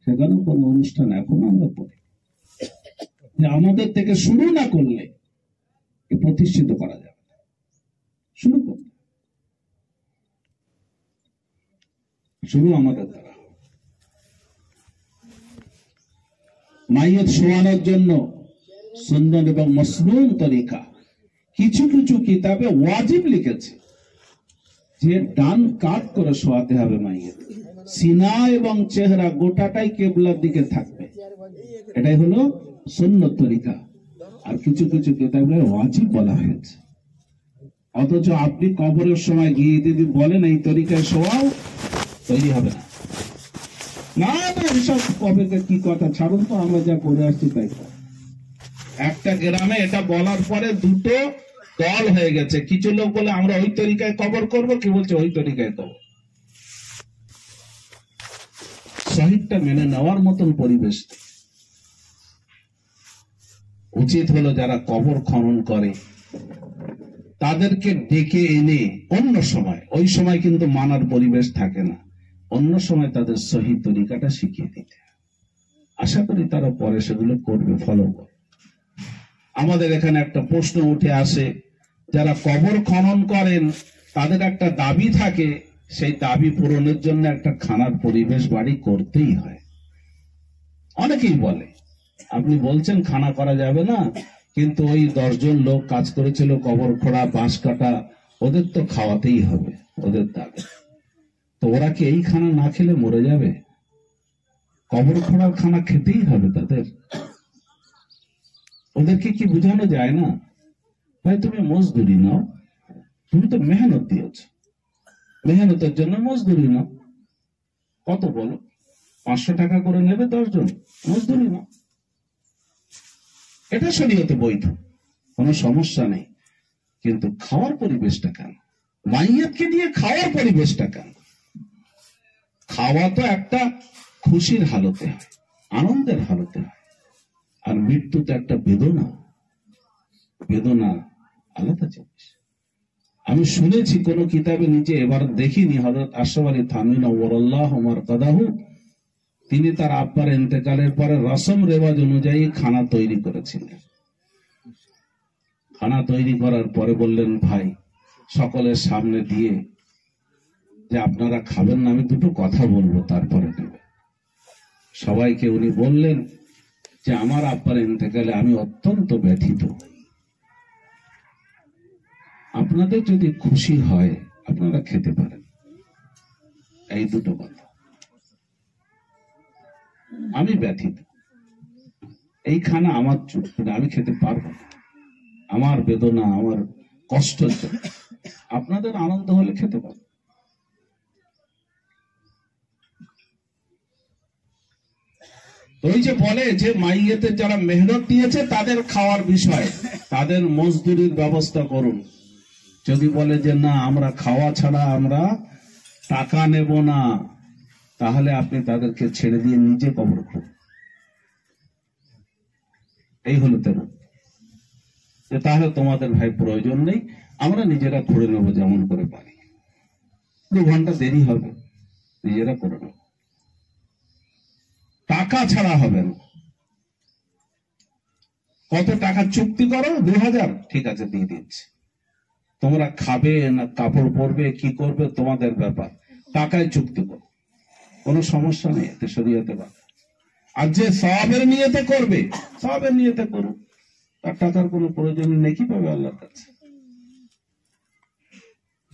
সেখানেও কোনো অনুষ্ঠান এখন আমরা করি। যে আমাদের থেকে শুরু না করলে প্রতিষ্ঠিত করা যাবে না। শুরু করতে, শুরু আমাদের দ্বারা। মাইয়ত শোয়ানোর জন্য সুন্নত এবং মাসনুন তরিকা কিছু কিছু কিতাবে ওয়াজিব লিখেছে যে ডান কাত করে শোয়াতে হবে মাইয়ত, সিনা এবং চেহারা গোটাটাই কিবলার দিকে থাকবে, এটাই হলো সুন্নত তরিকা। আর কিছু কিছু কিতাবে ওয়াজিব বলা হয়েছে। অথচ আপনি কবরের সময় গিয়ে যদি বলেন এই তরিকায় শোয়াও, তৈরি হবে না। না না, এসব কবে কি কথা, ছাড়ুন তো, আমরা যা করে আসছি তাই। একটা গ্রামে এটা বলার পরে দুটো দল হয়ে গেছে, কিছু লোক বলে আমরা ওই তরিকায় কবর করব, কি বলছে ওই তরিকায় কবর। শহীদটা মেনে নেওয়ার মতন পরিবেশ উচিত হলো যারা কবর খনন করে তাদেরকে ডেকে এনে অন্য সময়, ওই সময় কিন্তু মানার পরিবেশ থাকে না, অন্য সময় তাদের সহি তরিকাটা শিখিয়ে দিতে। আশা করি তারা পরে সেগুলো করবে, ফলো করবে। আমাদের এখানে একটা প্রশ্ন উঠে আসে, যারা কবর খনন করেন তাদের একটা দাবি থাকে, সেই দাবি পূরণের জন্য একটা খানার পরিবেশ বাড়ি করতেই হয়। অনেকেই বলে, আপনি বলছেন খানা করা যাবে না, কিন্তু ওই 10 জন লোক কাজ করেছিল, কবর খোঁড়া, বাঁশ কাটা, ওদের তো খাওয়াতেই হবে, ওদের দাবি। তো ওরা কি এই খানা না খেলে মরে যাবে? কবর খোঁড়ার খানা খেতেই হবে তাদের। ওদেরকে কি বোঝানো যায় না, ভাই তুমি মজদুরি নাও, তুমি তো মেহনত দিয়েছ, মেহনতের জন্য মজদুরি নাও। কত বলো, 500 টাকা করে নেবে 10 জন, মজদুরি নাও। এটা শরীয়তে বৈধ, কোনো সমস্যা নেই। কিন্তু খাওয়ার পরিবেশটা কেন? মাইয়াতকে দিয়ে খাওয়ার পরিবেশটা কেন? খাওয়া তো একটা খুশির হালতে হয়, আনন্দের হালতে হয়, আর মৃত্যু তো একটা বেদনা, বেদনা আলাদা জিনিস। আমি শুনেছি কোন কিতাবে, নিজে এবার দেখিনি, হযরত আশরাফ আলী থানভী নওয়ারাল্লাহু মারকাদাহু, তিনি তার আব্বার ইন্তেকালের পরে রসম রেওয়াজ অনুযায়ী খানা তৈরি করেছিলেন। খানা তৈরি করার পরে বললেন, ভাই সকলের সামনে দিয়ে যে আপনারা খাবেন না, আমি দুটো কথা বলবো, তারপরে নেবে। সবাইকে উনি বললেন যে আমার আব্বার ইন্তেকালে আমি অত্যন্ত ব্যথিত, আপনাদের যদি খুশি হয় আপনারা খেতে পারেন, এই দুটো কথা। আমি ব্যথিত, এই খানা আমার চুক্তি, আমি খেতে পারবো না, আমার বেদনা, আমার কষ্ট, আপনাদের আনন্দ হলে খেতে পারবো। ওই যে বলে যে মাইয়েতে যারা মেহনত দিয়েছে তাদের খাওয়ার বিষয়, তাদের মজদুরির ব্যবস্থা করুন। যদি বলে যে না আমরা খাওয়া ছাড়া আমরা টাকা নেব না, তাহলে আপনি তাদেরকে ছেড়ে দিয়ে নিজে কবর খুঁড়ুন। এই হলো তেন, তাহলে তোমাদের ভাই প্রয়োজন নেই, আমরা নিজেরা খুঁড়ে নেবো যেমন করে পারি, 2 ঘন্টা দেরি হবে, নিজেরা করে নেব, টাকা ছাড়া হবে না। কত টাকা চুক্তি করো? 2000, ঠিক আছে দিয়ে দিচ্ছি, তোমরা খাবে না কাপড় পরবে কি করবে তোমাদের ব্যাপার, টাকায় চুক্তি করো, কোনো সমস্যা নেই, এতে শরীয়তে বাধা। আর যে সওয়াবের নিয়তে করবে, সওয়াবের নিয়তে করো, তার টাকার কোনো প্রয়োজন নেই, কি পাবে আল্লাহর কাছে।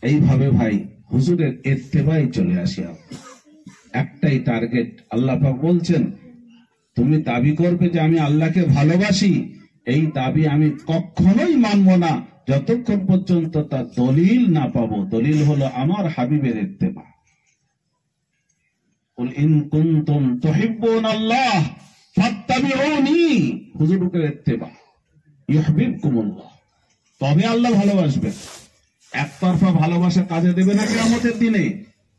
এইভাবে ভাই হুজুরের ইত্তেবাই চলে আসি, একটাই টার্গেট। আল্লাহ পাক বলছেন, তুমি দাবি করবে যে আমি আল্লাহকে ভালোবাসি, এই দাবি আমি কখনোই মানব না যতক্ষণ পর্যন্ত তার দলিল না পাবো। দলিল হলো আমার হাবিবের ইত্তেবা। কুল ইন কুনতুম তুহিব্বুনাল্লাহ ফাত্তাবিউনি, হুজুরের ইত্তেবা, ইউহিব্বুকুমুল্লাহ, তবে আল্লাহ ভালোবাসবেন। একতরফা ভালোবাসা কাজে দেবে না কিয়ামতের দিনে,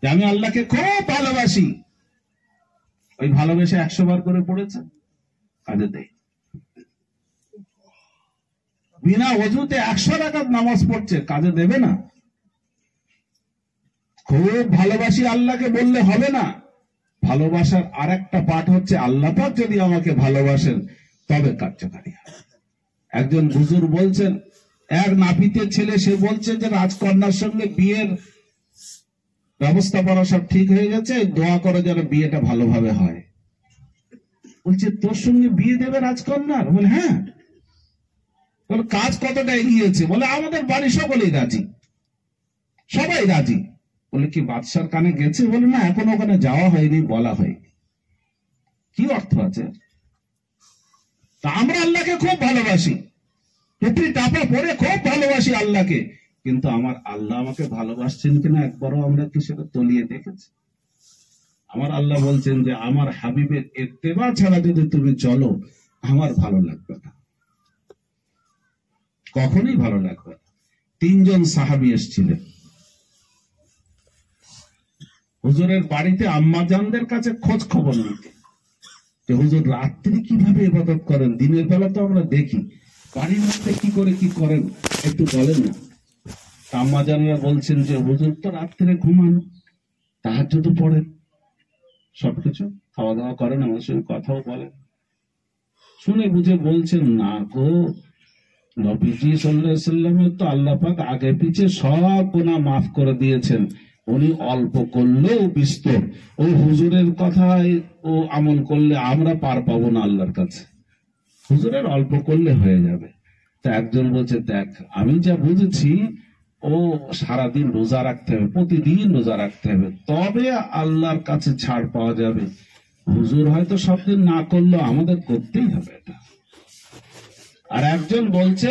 যে আমি আল্লাহকে খুব ভালোবাসি, ওই ভালোবেসে 100 বার করে পড়েছে, কাজে দেয়। বিনা ওযুতে 100 রাকাত নামাজ পড়ছে, কাজে দেবে না। খুব ভালোবাসি আল্লাহকে বললে হবে না, ভালোবাসার আরেকটা পাঠ হচ্ছে আল্লাহ পাক যদি আমাকে ভালোবাসেন তবে কার্যকারী হবে। একজন হুজুর বলছেন, এক নাপিতের ছেলে, সে বলছে যে রাজকন্যার সঙ্গে বিয়ের ব্যবস্থাপনা সব ঠিক হয়ে গেছে, দোয়া করো যেন বিয়েটা ভালোভাবে হয়। বলছে তোর সঙ্গে বিয়ে দেবে রাজকন্যার? বলে হ্যাঁ। বলে কাজ কতটা এগিয়েছে? বলে আমাদের বাড়ি সকলেই রাজি, সবাই রাজি। বলে কি বাদশার কানে গেছে? বলে না, এখন ওখানে যাওয়া হয়নি, বলা হয়নি। কি অর্থ আছে? তা আমরা আল্লাহকে খুব ভালোবাসি, টুপি টাপা পরে খুব ভালোবাসি আল্লাহকে, কিন্তু আমার আল্লাহ আমাকে ভালোবাসছেন কিনা একবারও আমরা কি সেটা তলিয়ে দেখেছি? আমার আল্লাহ বলছেন যে আমার হাবিবের ইত্তেবা ছাড়া যদি তুমি চলো আমার ভালো লাগবে না, কখনোই ভালো লাগবে না। 3 জন সাহাবী এসেছিলেন হুজুরের বাড়িতে আম্মাজানদের কাছে খোঁজ খবর নিতে, যে হুজুর রাত্রি কিভাবে ইবাদত করেন, দিনের বেলা তো আমরা দেখি, বাড়ির মধ্যে কি করে কি করেন একটু বলেন না। আম্মাজানরা বলছেন যে হুজুর তো রাত্রে ঘুমান, তাহাজ্জুদ পড়েন, সবকিছু খাওয়া দাওয়া করেন, আমার সঙ্গে কথাও বলেন। শুনে বুঝে বলছেন, না গো, নবীজি সাল্লাল্লাহু আলাইহি সাল্লামের তো আল্লাহ পাক আগে পিছে সব গুনাহ মাফ করে দিয়েছেন, উনি অল্প করলেও বিস্তর। ওই হুজুরের কথায় ও আমল করলে আমরা পার পাবো না আল্লাহর কাছে, হুজুরের অল্প করলে হয়ে যাবে। তা একজন বলছে, দেখ আমি যা বুঝেছি ও সারাদিন রোজা রাখতে হবে, প্রতিদিন রোজা রাখতে হবে, তবে আল্লাহর কাছে ছাড় পাওয়া যাবে। হুজুর হয়তো সব দিন না করলেও আমাদের করতেই হবে এটা। আর একজন বলছে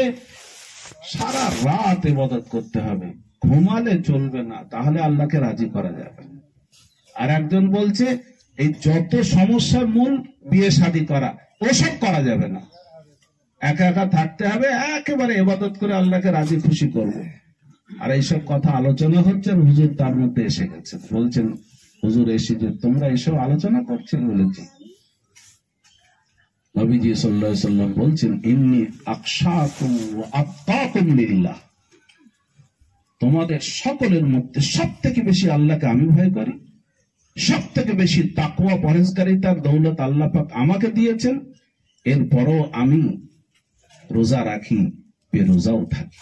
সারা রাত ইবাদত করতে হবে, ঘুমালে চলবে না, তাহলে আল্লাহকে রাজি করা যাবে। আর একজন বলছে এই যত সমস্যার মূল বিয়ে শাদী করা, ওসব করা যাবে না, একা একা থাকতে হবে, একেবারে ইবাদত করে আল্লাহকে রাজি খুশি করবে। আর এইসব কথা আলোচনা হচ্ছে, হুজুর তার মধ্যে এসে গেছে, বলছেন হুজুর এসে যে তোমরা এসব আলোচনা করছেন, বলেছি নবীজি সাল্লাল্লাহু আলাইহি সাল্লাম বলছেন, ইন্নী আখশাকুম ওয়া আত্তাকুম লিল্লাহ, তোমাদের সকলের মধ্যে সব থেকে বেশি আল্লাহকে আমি ভয় করি, সব থেকে বেশি তাকওয়া পরহেজগারিতার দৌলত আল্লাহ পাক আমাকে দিয়েছেন। এরপরও আমি রোজা রাখি, বেরোজাও থাকি,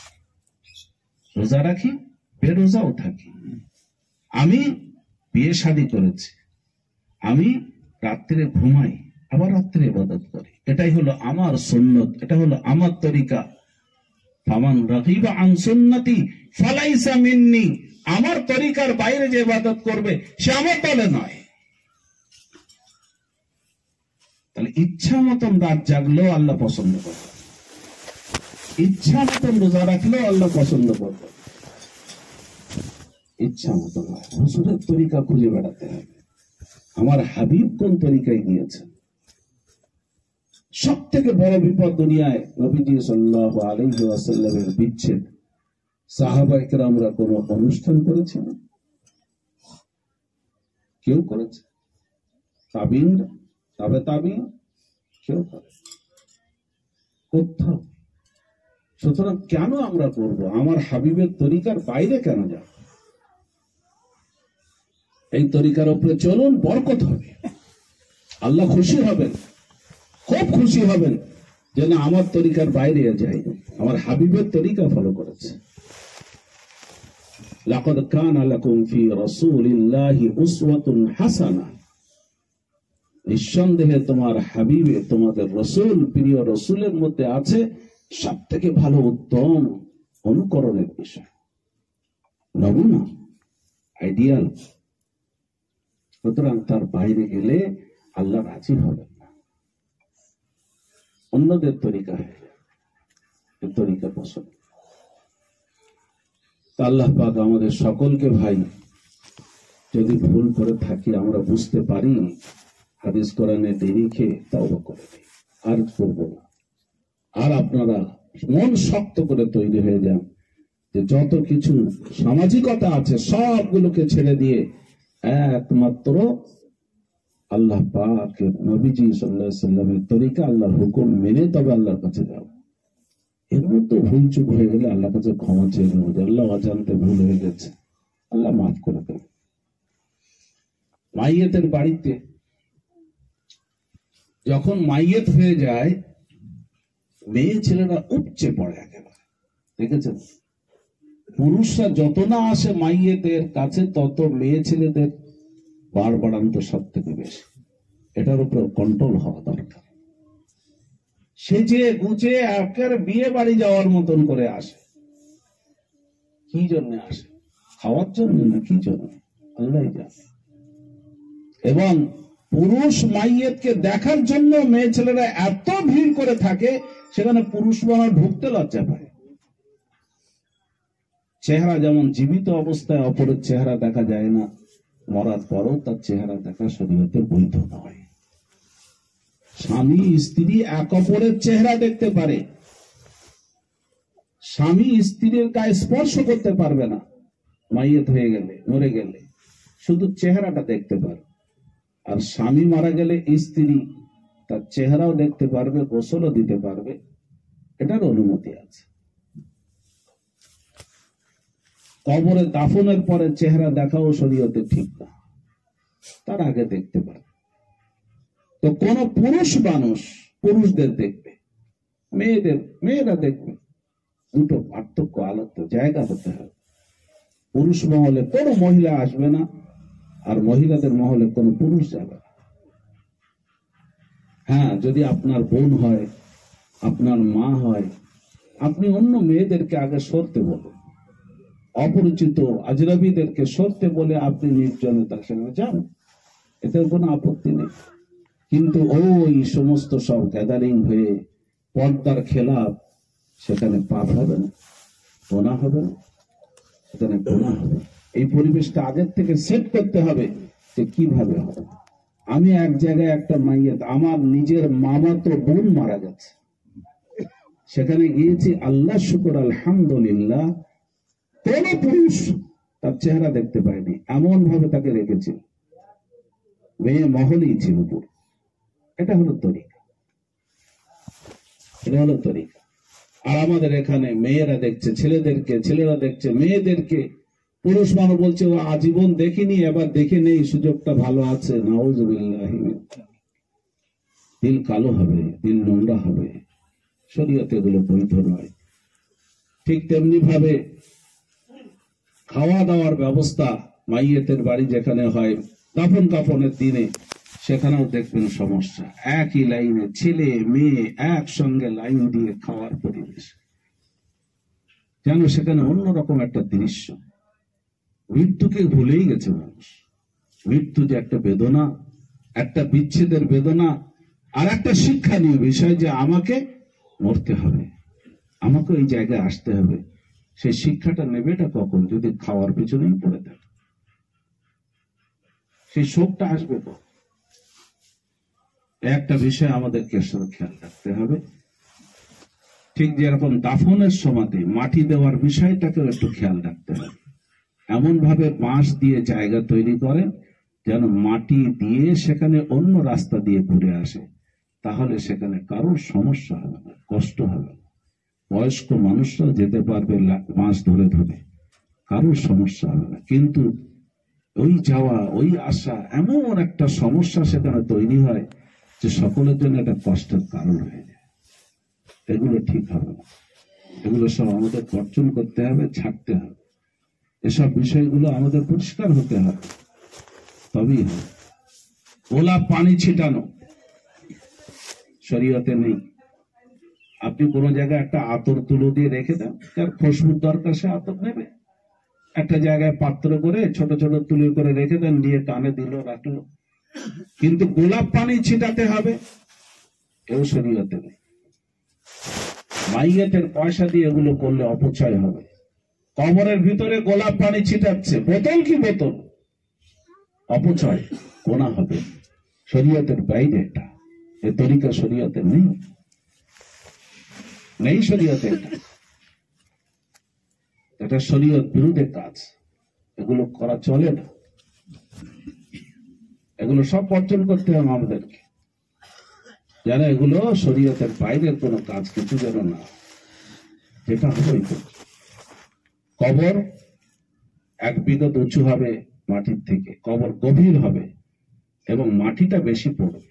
রোজা রাখি, বেরোজাও থাকি। আমি বিয়ে শাদী করেছি, আমি রাত্রে ঘুমাই, আবার রাত্রে ইবাদত করি, এটাই হলো আমার সুন্নত, এটা হলো আমার তরিকা। ফামান রাগিবা আন সুন্নতি ফালাইসা মিন্নি, আমার তরিকার বাইরে যে ইবাদত করবে সে আমার দলে নয়। তাহলে ইচ্ছা মতন রাত জাগলেও আল্লাহ পছন্দ করবে, ইচ্ছা মতন রোজা রাখলেও আল্লাহ পছন্দ করবে। ইচ্ছা মতন হুজুরের তরিকা খুঁজে বেড়াতে হবে, আমার হাবিব কোন তরিকায় গিয়েছে। সব থেকে বড় বিপদ দুনিয়ায় নবীজি সাল্লাল্লাহু আলাইহি ওয়াসাল্লামের বিচ্ছেদ। সাহাবায়ে কেরামরা কোন অনুষ্ঠান করেছেন? কেউ করেছে? তাবিন, তাবে তাবিন কেউ করে কোথাও। সুতরাং কেন আমরা করব? আমার হাবিবের তরিকার বাইরে কেন যাব? এই তরিকার উপরে চলুন, বরকত হবে, আল্লাহ খুশি হবেন, খুব খুশি হবেন যে না আমার তরিকার বাইরে যাই, আমার হাবিবের তরিকা ফলো করেছে। লাকাদ কানা লাকুম ফি রাসূলিল্লাহি উসওয়াতুন হাসানাহ, নিঃসন্দেহে তোমার হাবিবে, তোমাদের রসুল, প্রিয় রসুলের মধ্যে আছে সব থেকে ভালো উত্তম অনুকরণের বিষয়, নমুনা, আইডিয়াল। সুতরাং তার বাইরে গেলে আল্লাহ রাজি হবেন না, অন্যদের তরিকা হয়ে যাবে, তরিকা পছন্দ। আল্লাহ পাক আমাদের সকলকে, ভাই যদি ভুল করে থাকি, আমরা বুঝতে পারি, হাদিস কোরআনে নিরিখে তওবা করে দিই, আর করবো না। আর আপনারা মন শক্ত করে তৈরি হয়ে যান যে যত কিছু সামাজিকতা আছে সবগুলোকে ছেড়ে দিয়ে একমাত্র আল্লাহ পাকের, নবীজি সাল্লাল্লাহু আলাইহি সাল্লামের তরিকা, আল্লাহর হুকুম মেনে তবে আল্লাহর কাছে যাব। এর মধ্যে ভুল চুক হয়ে গেলে আল্লাহর কাছে ক্ষমা চেয়ে নেব, আল্লাহ অজান্তে ভুল হয়ে গেছে, আল্লাহ মাফ করে দেবে। মাইয়েতের বাড়িতে যখন মাইয়েত হয়ে যায়, মেয়ে ছেলেরা উপচে পড়ে একেবারে, দেখেছেন? পুরুষরা যত না আসে মাইয়েতের কাছে, তত মেয়ে ছেলেদের বাড়ান্ত সব থেকে বেশি। এটার উপর কন্ট্রোল হওয়া দরকার। সেজে গুজে একেবারে বিয়ে বাড়ি যাওয়ার মতন করে আসে। কি জন্য আসে? খাওয়ার জন্য না কি জন্য আল্লাহ জানে। এবং পুরুষ মাইয়েতকে দেখার জন্য মেয়ে ছেলেরা এত ভিড় করে থাকে, সেখানে পুরুষ মানুষ ঢুকতে লজ্জা পায়। চেহারা যেমন জীবিত অবস্থায় অপরের চেহারা দেখা যায় না, মরার পরও তার চেহারা দেখা শরীয়তে বৈধ নয়। স্বামী স্ত্রী এক অপরের চেহারা দেখতে পারে, স্বামী স্ত্রীর গায়ে স্পর্শ করতে পারবে না, মাইয়েত হয়ে গেলে, মরে গেলে শুধু চেহারাটা দেখতে পারে। আর স্বামী মারা গেলে স্ত্রী তার চেহারাও দেখতে পারবে, গোসলও দিতে পারবে, এটার অনুমতি আছে। কবরে দাফনের পরে চেহারা দেখাও শরীয়তে ঠিক না, তার আগে দেখতে পারে। তো কোন পুরুষ মানুষ পুরুষদের দেখবে, মেয়েরা দেখবে, দুটো পার্থক্য আলাদা জায়গা হতে হবে। পুরুষ মহলে কোনো মহিলা আসবে না, আর মহিলাদের মহলে কোনো পুরুষ যাবে না। হ্যাঁ, যদি আপনার বোন হয়, আপনার মা হয়, আপনি অন্য মেয়েদেরকে আগে সরতে বলুন, অপরিচিত আজরাবিদেরকে সরতে বলে আপনি নির্জনে তার সঙ্গে যান, এতে কোনো আপত্তি নেই। কিন্তু ওই সমস্ত সব গ্যাদারিং হয়ে পর্দার খেলাপ, সেখানে পাপ হবে না, গোনা হবে না, সেখানে গোনা হবে। এই পরিবেশটা আগের থেকে সেট করতে হবে যে কিভাবে হবে। আমি এক জায়গায় একটা মাইয়াত, আমার নিজের মামাতো বোন মারা গেছে, সেখানে গিয়েছি, আল্লাহ শুকর আলহামদুলিল্লাহ, কোন পুরুষ তার চেহারা দেখতে পায়নি, এমন ভাবে তাকে রেখেছিল, মেয়ে মহলেই ছিল পুরো। এটা হলো তরিকা, এটা হলো তরিকা। আর আমাদের এখানে মেয়েরা দেখছে ছেলেদেরকে, ছেলেরা দেখছে মেয়েদেরকে, পুরুষ মানুষ বলছে ও আজীবন দেখিনি, এবার দেখে নেই, সুযোগটা ভালো আছে। নাউজুবিল্লাহি মিন যালিক। দিল কালো হবে, দিল নোংরা হবে, শরীয়তে এগুলো বৈধ নয়। ঠিক তেমনি ভাবে খাওয়া দাওয়ার ব্যবস্থা মাইয়েতের বাড়ি যেখানে হয় দাফন কাফনের দিনে, সেখানেও দেখবেন সমস্যা। একই লাইনে ছেলে মেয়ে একসঙ্গে লাইন দিয়ে খাওয়ার পরিবেশ, যেন সেখানে অন্যরকম একটা দৃশ্য। মৃত্যুকে ভুলেই গেছে মানুষ। মৃত্যু যে একটা বেদনা, একটা বিচ্ছেদের বেদনা, আর একটা শিক্ষণীয় বিষয় যে আমাকে মরতে হবে, আমাকে এই জায়গায় আসতে হবে। সেই শিক্ষাটা নেবেটা কখন? যদি খাওয়ার পিছনেই পড়ে থাকে। সেই শোকটা আসবে তো। একটা বিষয় আমাদেরকে খেয়াল রাখতে হবে, ঠিক যেরকম দাফনের সময়তে মাটি দেওয়ার বিষয়টাকেও একটু খেয়াল রাখতে হবে। এমন ভাবে বাঁশ দিয়ে জায়গা তৈরি করেন যেন মাটি দিয়ে সেখানে অন্য রাস্তা দিয়ে ঘুরে আসে, তাহলে সেখানে কারোর সমস্যা হবে না, কষ্ট হবে না। বয়স্ক মানুষরাও যেতে পারবে বাঁশ ধরে ধরে, কারোর সমস্যা হবে না। কিন্তু ওই যাওয়া, ওই আসা, এমন একটা সমস্যা সেখানে তৈরি হয় যে সকলের জন্য একটা কষ্টের কারণ হয়ে যায়। এগুলো ঠিক হবে না, এগুলো সব আমাদের বর্জন করতে হবে, ছাড়তে হবে। এসব বিষয়গুলো আমাদের পরিষ্কার হতে হবে, তবেই হবে। গোলাপ পানি ছিটানো শরীয়তে নেই। আপনি কোন জায়গায় একটা আতর তুলো দিয়ে রেখে দেন, যার খুশবুর দরকার সে আতর নেবে। একটা জায়গায় পাত্র করে ছোট ছোট তুলো করে রেখে দেন, নিয়ে কানে দিল, রাখলো। কিন্তু গোলাপ পানি ছিটাতে হবে, এও শরীয়তে নেই। মাইয়েতের পয়সা দিয়ে এগুলো করলে অপচয় হবে। কবরের ভিতরে গোলাপ পানি ছিটাচ্ছে, বোতল কি বোতল, অপচয়, গোনা হবে। শরীয়তের বাইরে এটা, এ তরিকা শরীয়তে নেই, নেই শরীয়তে এটা। এটা শরীয়ত বিরুদ্ধে কাজ, এগুলো করা চলে না। এগুলো সব বর্জন করতে হবে আমাদেরকে, যেন এগুলো শরীয়তের বাইরের কোনো কাজ কিছু যেন না, যেটা হবেই। কবর 1 বিঘত উঁচু হবে মাটির থেকে, কবর গভীর হবে এবং মাটিটা বেশি পড়বে।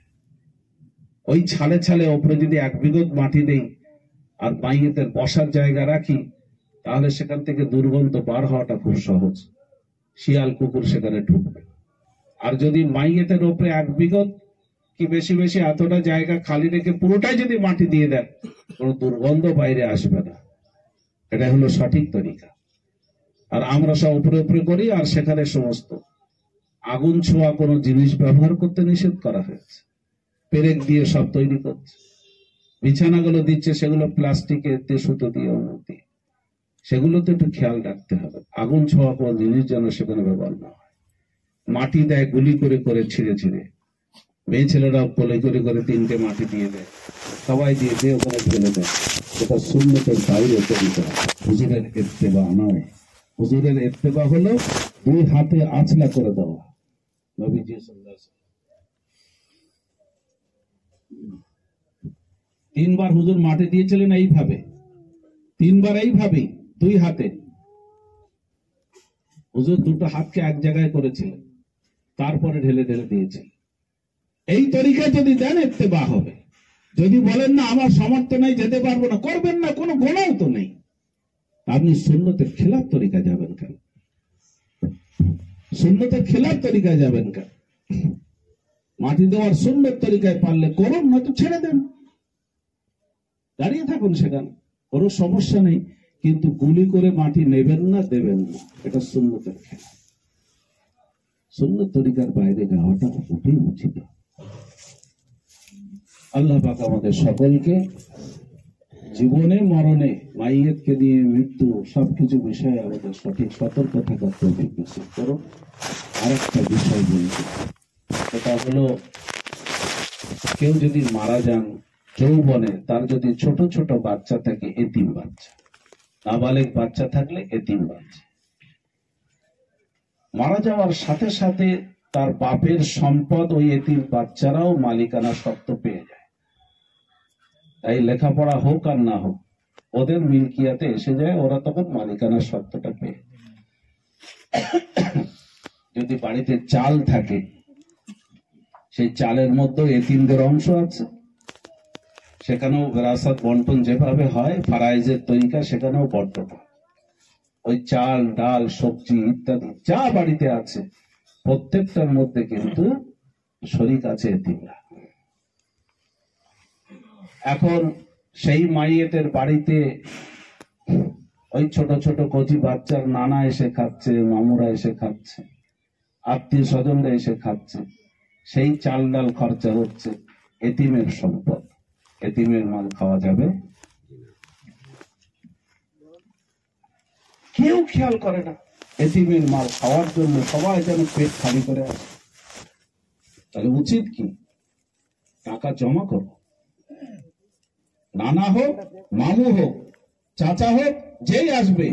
ওই ছালে ছালে ওপরে যদি 1 বিঘত মাটি দেই আর মাইয়েতের বসার জায়গা রাখি, তাহলে সেখান থেকে দুর্গন্ধ বার হওয়াটা খুব সহজ, শিয়াল কুকুর সেখানে ঢুকবে। আর যদি মাইয়েতের ওপরে 1 বিঘত কি বেশি বেশি এতটা জায়গা খালি রেখে পুরোটাই যদি মাটি দিয়ে দেন, কোনো দুর্গন্ধ বাইরে আসবে না। এটা হলো সঠিক তরিকা। আর আমরা সব উপরে উপরে করি, আর সেখানে সমস্ত আগুন ছোঁয়া কোনো জিনিস ব্যবহার করতে নিষেধ করা হয়েছে। পেরেক দিয়ে সব তৈরি করছে, বিছানাগুলো দিচ্ছে সেগুলো প্লাস্টিকের দিয়ে, সুতো দিয়ে, অমুক দিয়ে। সেগুলো তো একটু খেয়াল রাখতে হবে, আগুন ছোঁয়া কোনো জিনিস যেন সেখানে ব্যবহার না হয়। মাটি দেয় গুলি করে করে, ছিঁড়ে ছিঁড়ে, মেয়ে ছেলেরাও কোলে করে করে 3টে মাটি দিয়ে দেয়, সবাই দিয়ে দিয়ে ওখানে ফেলে দেয়। এটা সুন্নতের বাইরে তরিকা, হুজুরের ইত্তেবা নয়। হুজুরের ইত্তেবা হলো 2 হাতে আঁচলা করে দেওয়া। নবীজি সাল্লাল্লাহু আলাইহি ওয়াসাল্লাম 3বার হুজুর মাটি দিয়েছিলেন এইভাবে, 3বার এইভাবেই 2 হাতে। হুজুর 2টো হাতকে এক জায়গায় করেছিলেন, তারপরে ঢেলে ঢেলে দিয়েছিলেন। এই তরিকা যদি দেন ইত্তেবা হবে। যদি বলেন না আমার সামর্থ্য নেই, যেতে পারবো না, করবেন না, কোনো গোনাও তো নেই। আপনি সুন্নতের খেলাফ তরিকা যাবেন কেন? সুন্নতের খেলাফ তরিকায় যাবেন কেন? মাটি দেওয়ার সুন্নত তরিকায় পারলে করুন, নয়তো ছেড়ে দেন, দাঁড়িয়ে থাকুন সেখানে, কোনো সমস্যা নেই। কিন্তু গুলি করে মাটি নেবেন না, দেবেন না, এটা সুন্নতের খেলা। সুন্নত তরিকার বাইরে যাওয়াটা মোটেই উচিত। আল্লাহ পাক আমাদের সকলকে জীবনে মরণে, মাইয়াতকে নিয়ে মৃত্যু, সবকিছু বিষয়ে আমাদের সঠিক সতর্ক থাকার তৌফিক নসিব করুন। আর একটা বিষয় বলছি, সেটা হলো কেউ যদি মারা যান যৌবনে, তার যদি ছোট ছোট বাচ্চা থাকে, এতিম বাচ্চা, নাবালেগ বাচ্চা থাকলে এতিম বাচ্চা, মারা যাওয়ার সাথে সাথে তার বাপের সম্পদ ওই এতিম বাচ্চারাও মালিকানা সত্ত্ব পেয়ে যায়। তাই লেখাপড়া হোক আর না হোক, ওদের মিল্কিয়াতে এসে যায়, ওরা তখন মালিকানা সত্ত্বটা পেয়ে। যদি বাড়িতে চাল থাকে, সেই চালের মধ্যে এতিমদের অংশ আছে, সেখানেও বিরাসত বন্টন যেভাবে হয় ফারাইজের তরিকা, সেখানেও বন্টন। ওই চাল, ডাল, সবজি ইত্যাদি যা বাড়িতে আছে প্রত্যেকটার মধ্যে কিন্তু শরিক আছে এতিমরা। এখন সেই মাইয়েতের বাড়িতে ওই ছোট ছোট কচি বাচ্চার নানা এসে খাচ্ছে, মামুরা এসে খাচ্ছে, আত্মীয় স্বজনরা এসে খাচ্ছে, সেই চাল ডাল খরচা হচ্ছে, এতিমের সম্পদ, এতিমের মাল খাওয়া যাবে? কেউ খেয়াল করে না। এতিমের মাল খাওয়ার জন্য সবাই যেন পেট খালি করে আসে। তাহলে উচিত কি? টাকা জমা করো, নানা হোক, মামু হোক, চাচা হোক, যেই আসবে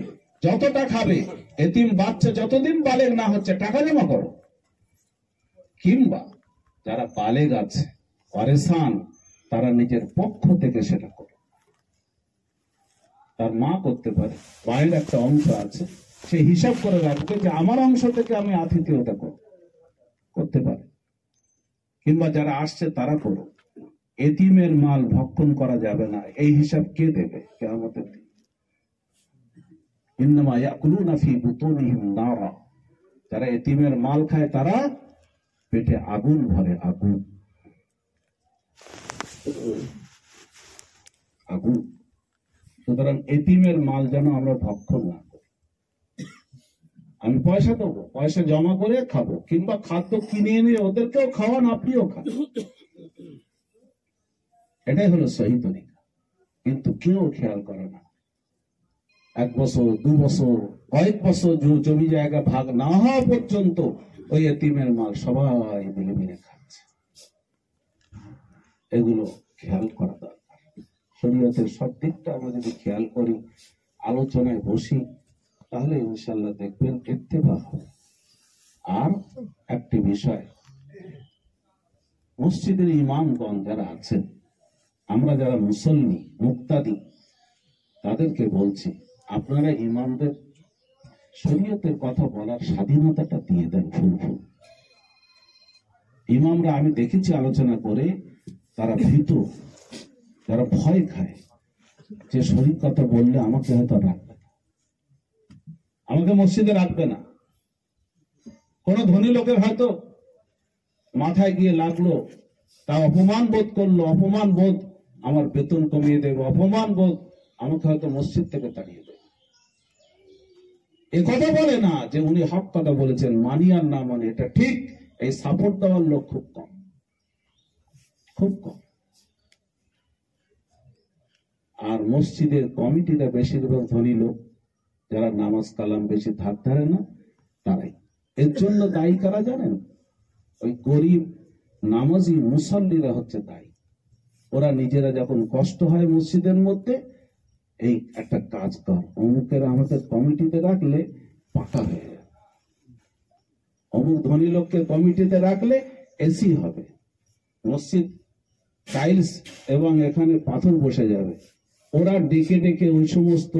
যতটা খাবে, এতিম বাচ্চা যতদিন বালেগ না হচ্ছে টাকা জমা করো। কিংবা যারা বালেগ আছে, ওয়ারেসান, তারা নিজের পক্ষ থেকে সেটা করো। তার মা করতে পারে, মায়ের একটা অংশ আছে, সে হিসাব করে রাখবে যে আমার অংশ থেকে আমি আতিথেয়তা করতে পারে। কিংবা যারা আসছে তারা করো। এতিমের মাল ভক্ষণ করা যাবে না, এই হিসাব কে দেবে কিয়ামতের দিন? ইন্নামা ইয়াকুলুনা ফি বুতুনিহিম নারা, যারা এতিমের মাল খায় তারা পেটে আগুন ভরে, আগুন আগুন। সুতরাং এতিমের মাল যেন আমরা ভক্ষণ না করি। আমি পয়সা দেবো, পয়সা জমা করে খাবো, কিংবা খাদ্য কিনে এনে ওদেরকেও খাওয়ান, আপনিও খান, এটাই হলো সহি তরিকা। কিন্তু কেউ খেয়াল করে না। 1 বছর, 2 বছর, কয়েক বছর জমি জায়গা ভাগ না হওয়া পর্যন্ত ওই এতিমের মাল সবাই মিলে মিলে খাচ্ছে। এগুলো খেয়াল করা দরকার। শরীয়তের সব দিকটা আমরা যদি খেয়াল করি, আলোচনায় বসি, তাহলে ইনশাল্লাহ দেখবেন ইত্তেবা হবে। আর একটি বিষয়, মসজিদের ইমামগণ যারা আছেন, আমরা যারা মুসল্লি, মুক্তাদি, তাদেরকে বলছি, আপনারা ইমামদের শরীয়তের কথা বলার স্বাধীনতাটা দিয়ে দেন ফুল। ইমামরা আমি দেখেছি আলোচনা করে, তারা ভীত, তারা ভয় খায় যে শরীর কথা বললে আমাকে হয়তো রাখবে না, আমাকে মসজিদে রাখবে না। কোন ধনী লোকের হয়তো মাথায় গিয়ে লাগলো, তা অপমান বোধ করলো, অপমান বোধ আমার বেতন কমিয়ে দেবে, অপমান বোধ আমাকে হয়তো মসজিদ থেকে তাড়িয়ে দেবে। এ কথা বলে না যে উনি হক কথা বলেছেন, মানি আর না মানি এটা ঠিক, এই সাপোর্ট দেওয়ার লোক খুব কম, খুব কম। আর মসজিদের কমিটিটা বেশিরভাগ ধনী লোক, যারা নামাজ কালাম বেশি ধার ধারে না, তারাই। এর জন্য দায়ী কারা জানেন? ওই গরিব নামাজি মুসল্লিরা হচ্ছে দায়ী। ওরা নিজেরা যখন কষ্ট হয় মসজিদের মধ্যে, এই একটা কাজ কর, অমুকের আমাদের কমিটিতে রাখলে পাকা হয়ে যাবে, অমুক ধনী লোককে কমিটিতে রাখলে এসি হবে, মসজিদ টাইলস এবং এখানে পাথর বসে যাবে। ওরা ডেকে ডেকে ওই সমস্ত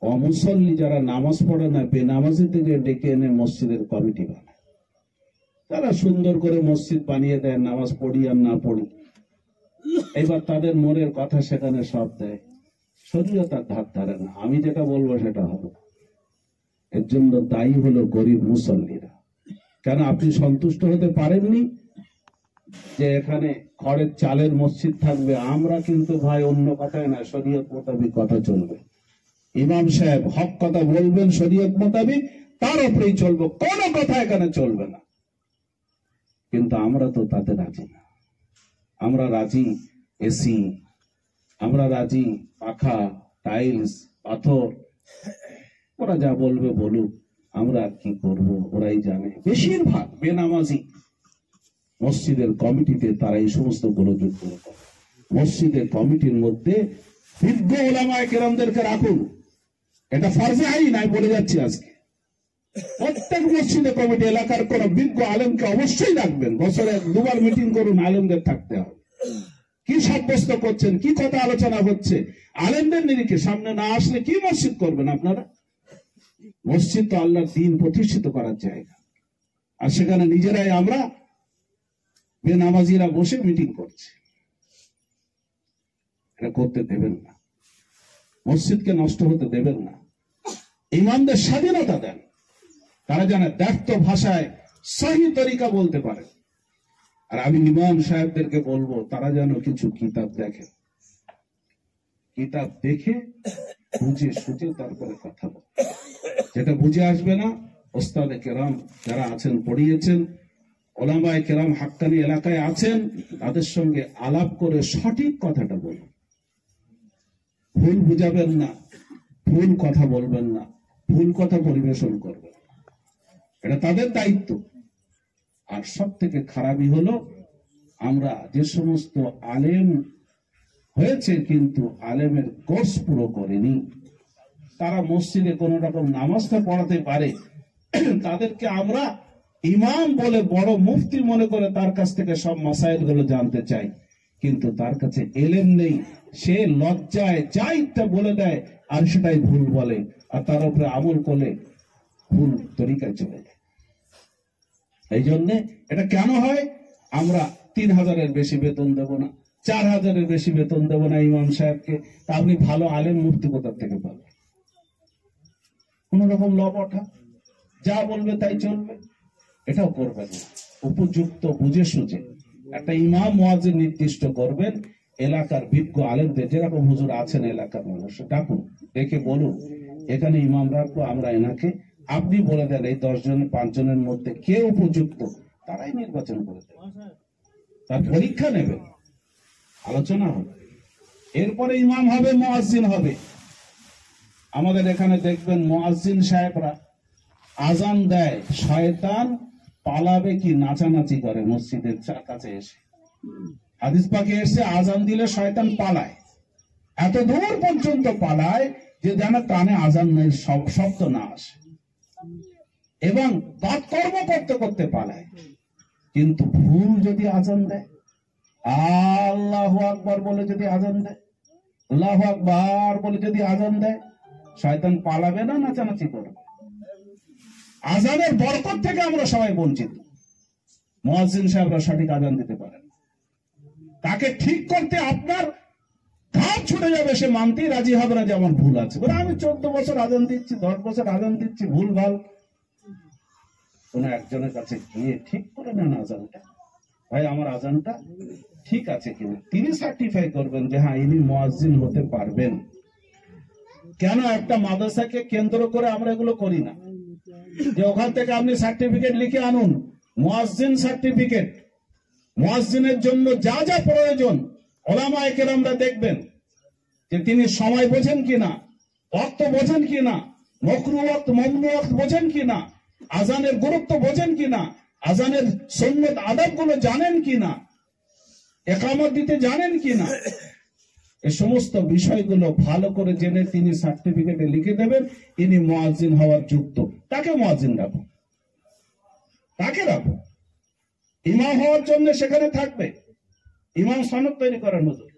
অমুসল্লি যারা নামাজ পড়ে না, বেনামাজি থেকে ডেকে এনে মসজিদের কমিটি বানায়। তারা সুন্দর করে মসজিদ বানিয়ে দেয়, নামাজ পড়ি আর না পড়ি। এবার তাদের মনের কথা সেখানে সব দেয়, শরীয়ত আর ধার ধারে না। আমি যেটা বলবো সেটা হবে। এর জন্য দায়ী হলো গরিব মুসল্লিরা। কেন আপনি সন্তুষ্ট হতে পারেননি যে এখানে খড়ের চালের মসজিদ থাকবে? আমরা কিন্তু ভাই অন্য কথায় না, শরীয়ত মোতাবিক কথা চলবে। ইমাম সাহেব হক কথা বলবেন শরীয়ত মোতাবিক, তার উপরেই চলবো, কোনো কথা এখানে চলবে না। কিন্তু আমরা তো তাতে রাজি না। আমরা রাজি এসি, আমরা রাজি পাখা, টাইলস, পাথর। ওরা যা বলবে বলুক, আমরা আর কি করবো, ওরাই জানে। বেশিরভাগ বেনামাজি মসজিদের কমিটিতে তারা এই সমস্ত গোলযোগ করে। মসজিদের কমিটির মধ্যে বিজ্ঞ ওলামায়ে কেরামদেরকে রাখুন, এটা ফরজে আইন। আমি বলে যাচ্ছি আজকে প্রত্যেক মসজিদে কমিটি এলাকার কোন বিজ্ঞ আলেমকে অবশ্যই রাখবেন। বছরে দুবার মিটিং করুন, আলেমদের থাকতে হবে। কি সাব্যস্ত করছেন, কি কথা আলোচনা হচ্ছে, আলেমদের নিরিখে সামনে না আসলে কি মসজিদ করবেন আপনারা? মসজিদ তো আল্লাহর দ্বীন প্রতিষ্ঠিত করার জায়গা, আর সেখানে নিজেরাই আমরা বেনামাজিরা বসে মিটিং করছে। এটা করতে দেবেন না, মসজিদকে নষ্ট হতে দেবেন না। ইমামদের স্বাধীনতা দেন, তারা যেন ব্যক্ত ভাষায় সহি তরিকা বলতে পারে। আর আমি ইমাম সাহেবদেরকে বলবো তারা যেন কিছু কিতাব দেখে, কিতাব দেখে বুঝে সুঝে তারপরে কথা বলে। যেটা বুঝে আসবে না, ওস্তাদে কেরাম যারা আছেন, পড়িয়েছেন, ওলামায়ে কেরাম হাক্কানি এলাকায় আছেন, তাদের সঙ্গে আলাপ করে সঠিক কথাটা বলুন। ভুল বুঝাবেন না, ভুল কথা বলবেন না, ভুল কথা পরিবেশন করবেন, এটা তাদের দায়িত্ব। আর সব থেকে খারাপই হলো আমরা যে সমস্ত আলেম হয়েছে কিন্তু আলেমের কোর্স পুরো করেনি, তারা মসজিদে কোন রকম নামাজটা পড়াতে পারে, তাদেরকে আমরা ইমাম বলে বড় মুফতি মনে করে তার কাছ থেকে সব মাসাইল গুলো জানতে চাই, কিন্তু তার কাছে এলেম নেই। সে লজ্জায় যা ইচ্ছা বলে দেয়, আর সেটাই ভুল বলে, আর তার উপরে আমল করলে ভুল তরিকায় চলে যায়। এই জন্য এটা কেন হয়? আমরা ৩,০০০-এর বেশি বেতন দেব না, ৪,০০০-এর বেশি বেতন দেব না ইমাম সাহেবকে। তা আপনি ভালো আলেম মুফতি কোথা থেকে পাবেন? কোন রকম লবঠা, যা বলবে তাই চলবে, এটাও করবেন না। উপযুক্ত বুঝে সুঝে একটা ইমাম মুয়াজ্জিন নির্দিষ্ট করবেন। এলাকার বিজ্ঞ আলেমদের, যেরকম হুজুর আছেন এলাকার মানুষ, ডাকুন, দেখে বলুন এখানে ইমাম রাখবো আমরা এনাকে। আপনি বলে দেন এই 10 জন 5 জনের মধ্যে কে উপযুক্ত, তারাই নির্বাচন করে দেবেন। তার পরীক্ষা নেবেন, আলোচনা হবে, এরপরে ইমাম হবে, মুয়াজ্জিন হবে। আমাদের এখানে দেখবেন মুয়াজ্জিন সাহেবরা আজান দেয়, শয়তান পালাবে কি নাচানাচি করে মসজিদের কাছে এসে। হাদিস পাকে এসে আজান দিলে শয়তান পালায়, এত দূর পর্যন্ত পালায় যে যেন কানে আজান নেই, শব্দ না আসে, এবং কাজকর্ম করতে করতে পালায়। কিন্তু ভুল যদি আজান দেয়, আল্লাহু আকবার বলে যদি আজান দেয়, আল্লাহু আকবার বলে যদি আজান দেয়, শয়তান পালাবে না, নাচানাচি করবে। আজানের বরকত থেকে আমরা সবাই বঞ্চিত। মুয়াজ্জিন সাহেবরা সঠিক আজান দিতে পারেন, তাকে ঠিক করতে আপনার ঘাম ছুটে যাবে, সে মানতেই রাজি হবে না যে আমার ভুল আছে। বলে আমি 14 বছর আজান দিচ্ছি, 10 বছর আজান দিচ্ছি, ভুল ভাল। কোন একজনের কাছে গিয়ে ঠিক করে নেন আজানটা, ভাই আমার আজানটা ঠিক আছে কিনা, তিনি সার্টিফাই করবেন যে হ্যাঁ ইনি মুয়াজ্জিন হতে পারবেন। কেন একটা মাদ্রাসাকে কেন্দ্র করে আমরা এগুলো করি না, যে ওখান থেকে আপনি সার্টিফিকেট লিখে আনুন, মুয়াজ্জিন সার্টিফিকেট। মুয়াজ্জিনের জন্য যা যা প্রয়োজন ওলামায়ে কেরামরা দেখবেন যে তিনি সময় বোঝেন কিনা, ওয়াক্ত বোঝেন কিনা, মাকরুহ ওয়াক্ত মামনু ওয়াক্ত বোঝেন কিনা, আজানের গুরুত্ব বোঝেন কিনা, আজানের সুন্নাত আদব গুলো জানেন কিনা, ইকামত দিতে জানেন কিনা, এই সমস্ত বিষয়গুলো ভালো করে জেনে তিনি সার্টিফিকেটে লিখে দেবেন ইনি মুয়াজ্জিন হওয়ার যোগ্য। তাকে মুয়াজ্জিন রাখো, তাকে রাখো। ইমাম হওয়ার জন্য সেখানে থাকবে, ইমাম সনদ তৈরি করেন হুজুর,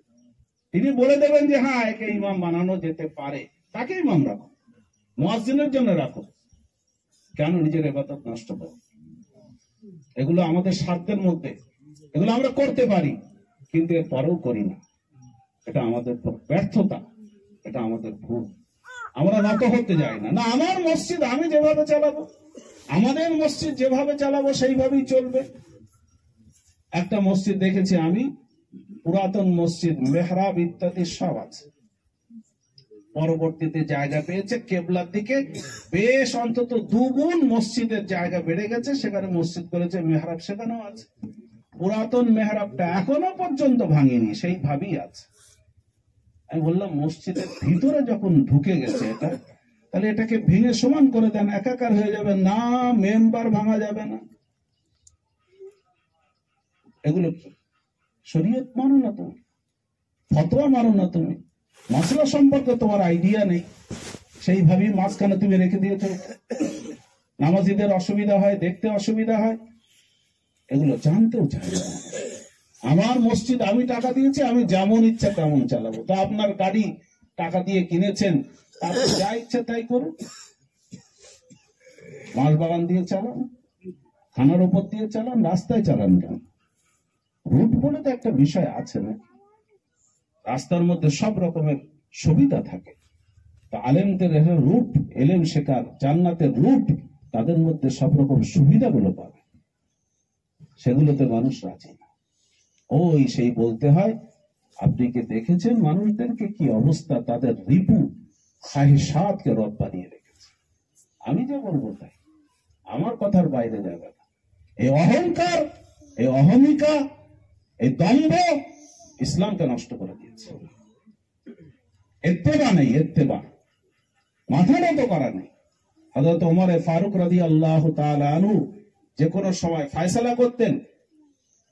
তিনি বলে দেবেন যে হ্যাঁ একে ইমাম বানানো যেতে পারে, তাকে ইমাম রাখো, মুয়াজ্জিনের জন্য রাখো। কেন নিজের ইবাদত নষ্ট করো? এগুলো আমাদের স্বার্থের মধ্যে, এগুলো আমরা করতে পারি, কিন্তু এর পরেও করি না, এটা আমাদের ব্যর্থতা। এটা আমাদের ভুল। আমরা নত হতে যাই না। না, আমার মসজিদ আমি যেভাবে চালাবো, আমাদের মসজিদ যেভাবে চালাবো সেইভাবেই চলবে। একটা মসজিদ দেখেছি আমি, পুরাতন মসজিদ, মেহরাব ইত্যাদি সব আছে, পরবর্তীতে জায়গা পেয়েছে কেবলার দিকে, বেশ অন্তত 2 গুণ মসজিদের জায়গা বেড়ে গেছে, সেখানে মসজিদ করেছে, মেহরাব সেখানেও আছে। পুরাতন মেহরাবটা এখনো পর্যন্ত ভাঙেনি, সেইভাবেই আছে। আমি বললাম মসজিদের ভিতরে যখন ঢুকে গেছে এটা, তাহলে এটাকে ভেঙে সমান করে দেন, একাকার হয়ে যাবে। না, মেম্বার ভাঙা যাবে না। এগুলো কি শরীয়ত মানো না তুমি, ফতোয়া মানো না তুমি, মশলা সম্পর্কে তোমার আইডিয়া নেই, সেইভাবেই মাঝখানে তুমি রেখে দিয়েছ। নামাজিদের অসুবিধা হয়, দেখতে অসুবিধা হয়, এগুলো জানতেও চাই না। আমার মসজিদ আমি টাকা দিয়েছি, আমি যেমন ইচ্ছা তেমন চালাবো। তো আপনার গাড়ি টাকা দিয়ে কিনেছেন, তারপর যা ইচ্ছা তাই করুন। মাছ বাগান দিয়ে চালান, খানার উপর দিয়ে চালান, রাস্তায় চালান কেন? রুট বলে তো একটা বিষয় আছে না, রাস্তার মধ্যে সব রকমের সুবিধা থাকে। তো আলেমদের রুট, এলেম শেখার, জান্নাতের রুট, তাদের মধ্যে সব রকম সুবিধাগুলো পাবে, সেগুলোতে মানুষ রাজি না। ওই সেই বলতে হয়, আপনি কি দেখেছেন মানুষদেরকে কি অবস্থা, তাদের রিপু খাহিশাতকে রব বানিয়ে রেখেছে। আমি যা বলবো তাই, আমার কথার বাইরে যাবে না। এই অহংকার, এই অহমিকা, এই দম্ভ ইসলামকে নষ্ট করে দিয়েছে। ইত্তেবা নেই, ইত্তেবা, মাথা নত করা নেই। হযরত ওমর ফারুক রাদিয়াল্লাহু তাআলা আনহু যে কোনো সময় ফয়সালা করতেন,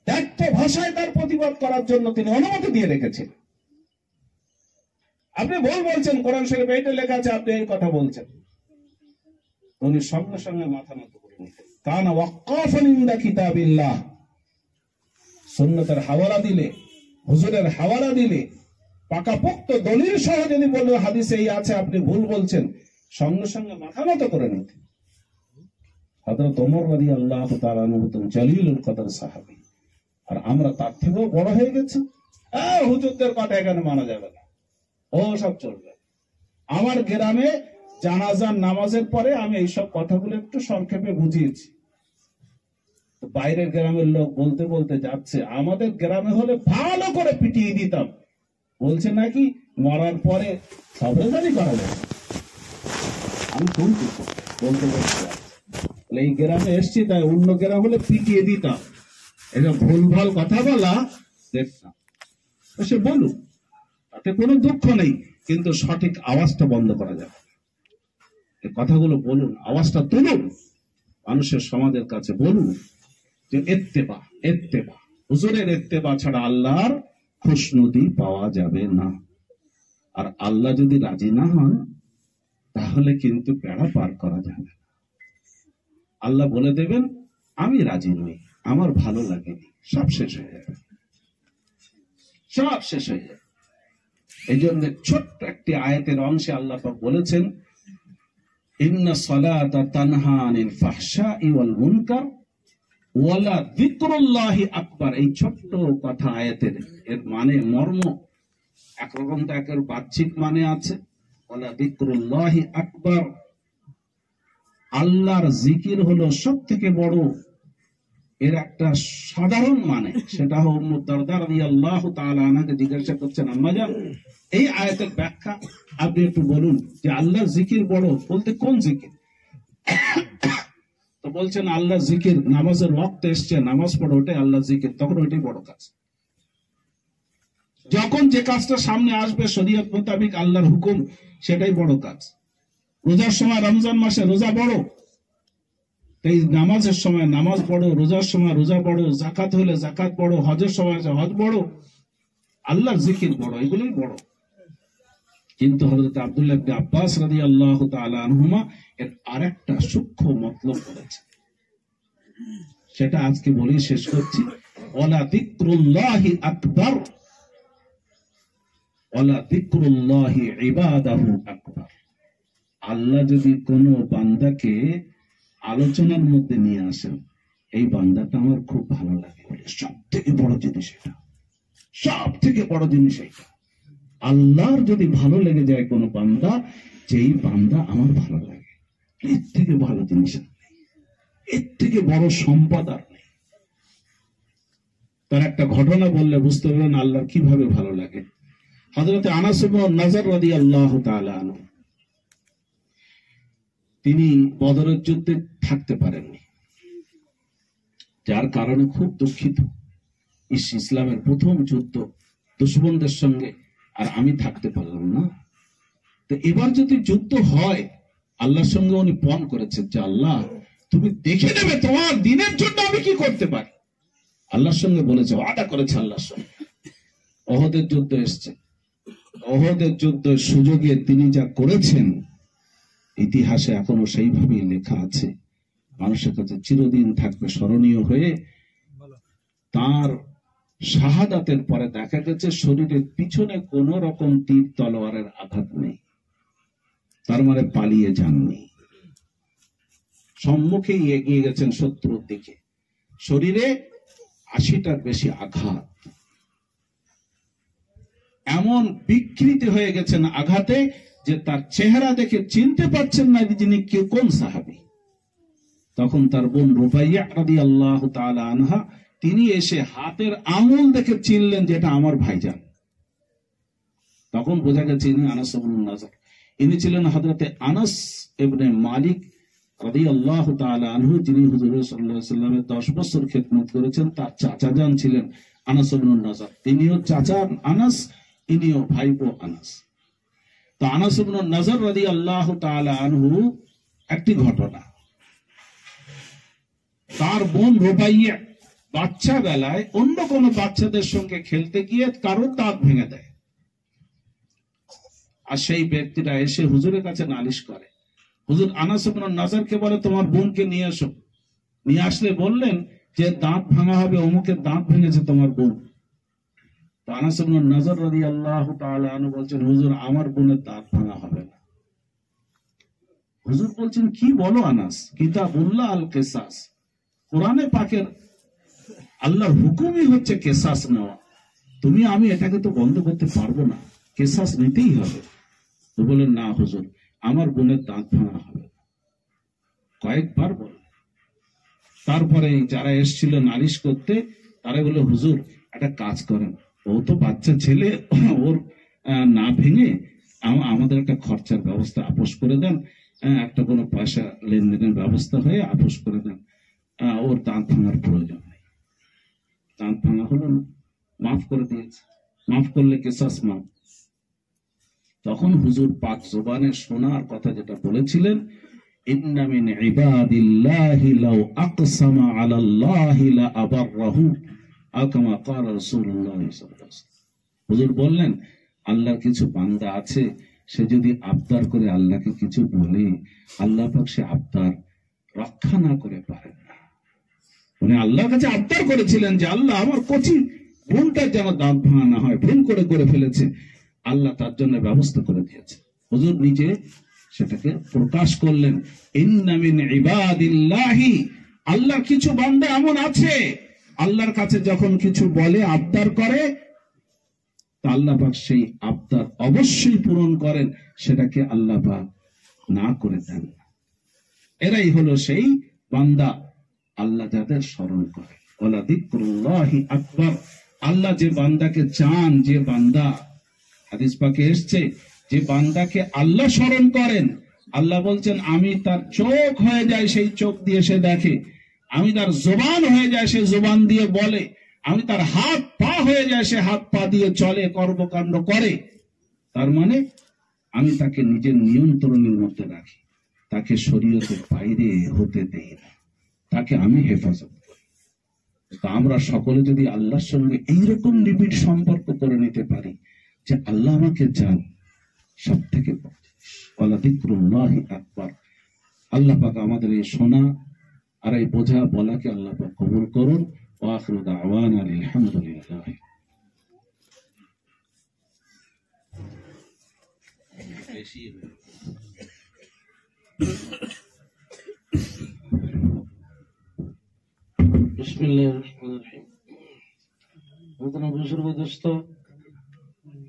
ব্যক্ত ভাষায় তার প্রতিবাদ করার জন্য তিনি অনুমতি দিয়ে রেখেছেন। আপনি ভুল বলছেন, কোরআন শরীফে এইটা লেখা আছে, আপনি এই কথা বলছেন, উনি সঙ্গে সঙ্গে মাথা নত করে নিতেন। কানা ওয়াক্কাফান ইনদা কিতাবিল্লাহ, সুন্নতের হাওয়ালা দিলে, হুজুরের হাওয়ালা দিলে, পাকাপোক্ত দলিল সহ যদি বলবে হাদিসে এই আছে, আপনি ভুল বলছেন, সঙ্গে সঙ্গে মাথা নত করে নিতেন। হযরত ওমর রাদিয়াল্লাহু তাআলা আনহু জলিলুল কদর সাহাবী, আর আমরা তার থেকেও বড় হয়ে গেছি। হুজুরদের কথা এখানে মানা যাবে না, ও সব চলবে। আমার গ্রামে জানাজার নামাজের পরে আমি এইসব কথাগুলো একটু সংক্ষেপে বুঝিয়েছি। বাইরের গ্রামের লোক বলতে বলতে যাচ্ছে, আমাদের গ্রামে হলে ভালো করে পিটিয়ে দিতাম, বলছে নাকি মরার পরে সবরেজানি করা যাবে। আমি শুনছি বলতে বলতে, এই গ্রামে এসছি তাই অন্য গ্রাম হলে পিটিয়ে দিতাম, এটা ভুলভাল কথা বলা দেখতাম। সে বলুক, তাতে কোনো দুঃখ নেই, কিন্তু সঠিক আওয়াজটা বন্ধ করা যাবে। এই কথাগুলো বলুন, আওয়াজটা তুলুন, মানুষের সমাজের কাছে বলুন যে ইত্তেবা, ইত্তেবা, হুজুরের ইত্তেবা ছাড়া আল্লাহর খুশনুদি পাওয়া যাবে না। আর আল্লাহ যদি রাজি না হন, তাহলে কিন্তু বেড়া পার করা যাবে। আল্লাহ বলে দেবেন আমি রাজি নই, আমার ভালো লাগেনি, সব শেষ হয়ে যাবে, সব শেষ হয়ে যাবে। এই জন্য ছোট্ট একটি আয়াতের অংশে আল্লাহ পাক বলেছেন, ইন্না সালাতা তানহা আনিল ফাহশাই ওয়াল মুনকার ওয়ালা যিকরুল্লাহি আকবার। এই ছোট্ট কথা আয়াতের এর মানে মর্ম একরকম, তো একের বাহ্যিক মানে আছে, ওয়ালা যিকরুল্লাহি আকবার, আল্লাহর জিকির হলো সব থেকে বড়। এর একটা সাধারণ মানে, সেটা উম্মে দারদা রাদিয়াল্লাহু তাআলা আনহাকে জিজ্ঞাসা করছেন, আম্মা জান এই আয়াতের ব্যাখ্যা আপনি একটু বলুন, যে আল্লাহর জিকির বড় বলতে কোন জিকির? তো বলছেন আল্লাহর জিকির, নামাজের ওয়াক্ত এসছে, নামাজ পড়ো, ওটাই আল্লাহর জিকির, তখন ওইটাই বড় কাজ। যখন যে কাজটা সামনে আসবে শরীয়ত মোতাবেক আল্লাহর হুকুম, সেটাই বড় কাজ। রোজার সময়, রমজান মাসে রোজা বড়, এই নামাজের সময় নামাজ বড়, রোজার সময় রোজা বড়, যাকাত হলে যাকাত বড়, হজের সময় হজ বড়, আল্লাহর জিকির বড়, এগুলোই বড়। কিন্তু হযরত আব্দুল্লাহ ইবনে আব্বাস রাদিয়াল্লাহু তাআলা আনহুমা এর আরেকটা সূক্ষ্ম মতলব বলেছে, সেটা আজকে বলি, শেষ করছি। ওয়ালা যিকরুল্লাহি আকবার ওয়ালা যিকরুল্লাহি ইবাদাহু আকবার। আল্লাহ যদি কোনো বান্দাকে আলোচনার মধ্যে নিয়ে আসেন, এই বান্দাটা আমার খুব ভালো লাগে বলে সব থেকে বড় জিনিস এটা, সব থেকে বড় জিনিস এটা। আল্লাহর যদি ভালো লেগে যায় কোনো বান্দা, যেই বান্দা আমার ভালো লাগে, এর থেকে ভালো জিনিস আর নেই, এর থেকে বড় সম্পদ আর নেই। তার একটা ঘটনা বললে বুঝতে পারবেন আল্লাহর কিভাবে ভালো লাগে। হযরত আনাস ইবনে নাজর রাদিয়াল্লাহু তাআলা আনহু, তিনি বদরের যুদ্ধে থাকতে পারেননি, যার কারণে খুব দুঃখিত। ইসলামের প্রথম যুদ্ধ, দুশমনদের সঙ্গে, আর আমি থাকতে পারলাম না। তো এবার যদি যুদ্ধ হয়, আল্লাহর সঙ্গে উনি পণ করেছেন যে আল্লাহ তুমি দেখে নেবে তোমার দিনের জন্য আমি কি করতে পারি। আল্লাহর সঙ্গে বলেছে, ওয়াদা করেছে আল্লাহর সঙ্গে। ওহদের যুদ্ধ এসছে, ওহদের যুদ্ধের সুযোগে তিনি যা করেছেন ইতিহাসে এখনো সেইভাবেই লেখা আছে, মানুষের কাছে চিরদিন থাকবে স্মরণীয় হয়ে। তার শাহাদাতের পরে দেখা গেছে শরীরের পিছনে কোন রকম তীর তলোয়ারের আঘাত নেই, তার মানে পালিয়ে যাননি, সম্মুখেই এগিয়ে গেছেন শত্রুর দিকে। শরীরে 80টার বেশি আঘাত, এমন বিকৃতি হয়ে গেছেন আঘাতে যে তার চেহারা দেখে চিনতে পারছেন না যিনি কে, কোন সাহাবী। তখন তার বোন রুবাইয়া রাদিয়াল্লাহু তাআলা আনহা, তিনি এসে হাতের আঙুল দেখে চিনলেন যে এটা আমার ভাইজান। তখন বোঝা গেছে ইনি আনাস ইবনে নাজর। ইনি ছিলেন হযরতে আনাস ইবনে মালিক রাদিয়াল্লাহু তাআলা আনহু, যিনি হুজুর সাল্লাল্লাহু আলাইহি ওয়াসাল্লামের 10 বছর খেদমত করেছেন। তার চাচা যান ছিলেন আনাস ইবনে নাজর, তিনিও চাচা আনাস, ইনিও ভাইপো আনাস। তো আনাস ইবনে নাজর রাদিয়াল্লাহু তাআলা আনহু, একটি ঘটনা, তার বোন রুবাইয়া বাচ্চা বেলায় অন্য কোন বাচ্চাদের সঙ্গে খেলতে গিয়ে কারোর দাঁত ভেঙে দেয়, আর সেই ব্যক্তিরা এসে হুজুরের কাছে নালিশ করে। হুজুর আনাস ইবনে নাজরকে বলে তোমার বোনকে নিয়ে এসো। নিয়ে আসলে বললেন যে দাঁত ভাঙা হবে, অমুকের দাঁত ভেঙেছে তোমার বোন। তো আনাস ইবনে নাজর রাদিয়াল্লাহু তাআলা আনহু বলছেন, হুজুর আমার বোনের দাঁত ভাঙা হবে না। হুজুর বলছেন, কি বলো আনাস, কিতাবুল্লাহ আল কিসাস, কোরআনে পাকের আল্লাহর হুকুমই হচ্ছে কেসাস নেওয়া, তুমি আমি এটাকে তো বন্ধ করতে পারবো না, কেসাস নিতেই হবে। তো বলেন, না হুজুর আমার বোনের দাঁত ভাঙা হবে। কয়েকবার বল। তারপরে যারা এসেছিল নালিশ করতে, তারা বলে, হুজুর একটা কাজ করেন, ও তো বাচ্চা ছেলে, ওর না ভেঙে আমাদের একটা খরচার ব্যবস্থা আপোষ করে দেন, একটা কোনো পয়সা লেনদেনের ব্যবস্থা হয়ে আপোষ করে দেন, ওর দাঁত ভাঙার প্রয়োজন নেই। দাঁত ভাঙা হলো না, মাফ করে দিয়েছে। মাফ করলে কেসাস মাফ। তখন হুজুর পাক জবানে শোনার কথা যেটা বলেছিলেন, ইন্না মিন ইবাদিল্লাহি লাউ আকসামা আলাল্লাহি লা আবাররাহু, আও কামা ক্বালা রাসূলুল্লাহ সাল্লাল্লাহু আলাইহি ওয়াসাল্লাম। হুজুর বললেন, আল্লাহর কিছু বান্দা আছে, সে যদি আবদার করে আল্লাহকে কিছু বলে, আল্লাহ পাক সে আবদার রক্ষা না করে পারেন না। উনি আল্লাহর কাছে আবদার করেছিলেন যে আল্লাহ আমার কচি বোনটার যেন দাঁত ভাঙা না হয়, ভুল করে ফেলেছে, আল্লাহ তার জন্য ব্যবস্থা করে দিয়েছে। হুজুর নিজে সেটাকে প্রকাশ করলেন, ইন্না মিন ইবাদিল্লাহি, আল্লাহর কিছু বান্দা এমন আছে, আল্লাহর কাছে যখন কিছু বলে, আবদার করে, তা আল্লাহ পাক সেই আবদার অবশ্যই পূরণ করেন, সেটাকে আল্লাহ পাক না করে দেন। এরাই হলো সেই বান্দা, আল্লাহ যাদের স্মরণ করে। ওয়ালা যিকরুল্লাহি আকবার, আল্লাহ যে বান্দাকে চান, যে বান্দা, হাদিস পাকে এসেছে, যে বান্দাকে আল্লাহ স্মরণ করেন, আল্লাহ বলছেন আমি তার চোখ হয়ে যায়, সেই চোখ দিয়ে সে দেখে, আমি তার জবান হয়ে যায়, সে জবান দিয়ে বলে, আমি তার হাত পা হয়ে যায়, সে হাত পা দিয়ে চলে, কর্মকাণ্ড করে। তার মানে আমি তাকে নিজের নিয়ন্ত্রণের মধ্যে রাখি, তাকে শরীয়তের বাইরে হতে দেই না, তাকে আমি হেফাজত করি। তা আমরা সকলে যদি আল্লাহর সঙ্গে এইরকম নিবিড় সম্পর্ক করে নিতে পারি যে আল্লাহ আমাকে চান, সব থেকে ওয়ালা যিকরুল্লাহি আকবার। আল্লাহ পাক আমাদের এই শোনা আর এই বোঝা বলাকে আল্লাহ পাক কবুল করুন। ওয়া আখিরু দাওয়ানা আলহামদুলিল্লাহ। বিসমিল্লাহির রহমানির রহিম। বুজুর্গ দোস্ত,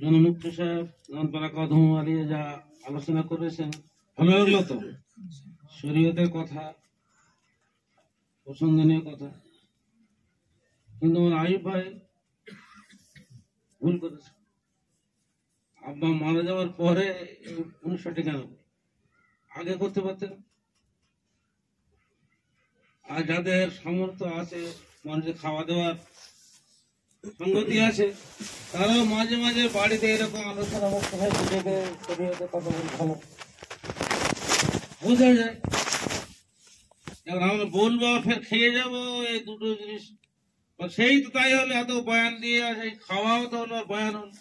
জনমুক্ত সাহেব গানপাড়া কদম আলিয়ে যা আলোচনা করেছেন ভালো লাগলো তো। শরীয়তের কথা, পছন্দনীয় কথা, কিন্তু আমার আইয়ুব ভাই ভুল করেছে। আব্বা মারা যাওয়ার পরে 1991 আগে করতে পারতেন। আর যাদের সামর্থ্য আছে, মানুষের খাওয়া দাওয়ার সঙ্গতি আছে, তারাও মাঝে মাঝে বাড়িতে এরকম আলোচনা কথা বলে ভালো বোঝা যায়। এবার আমরা বলবো ফের খেয়ে যাবো, এই দুটো জিনিস সেই তো তাই হলে এত বয়ান দিয়ে সেই খাওয়াও তো হলো, বয়ান হলো।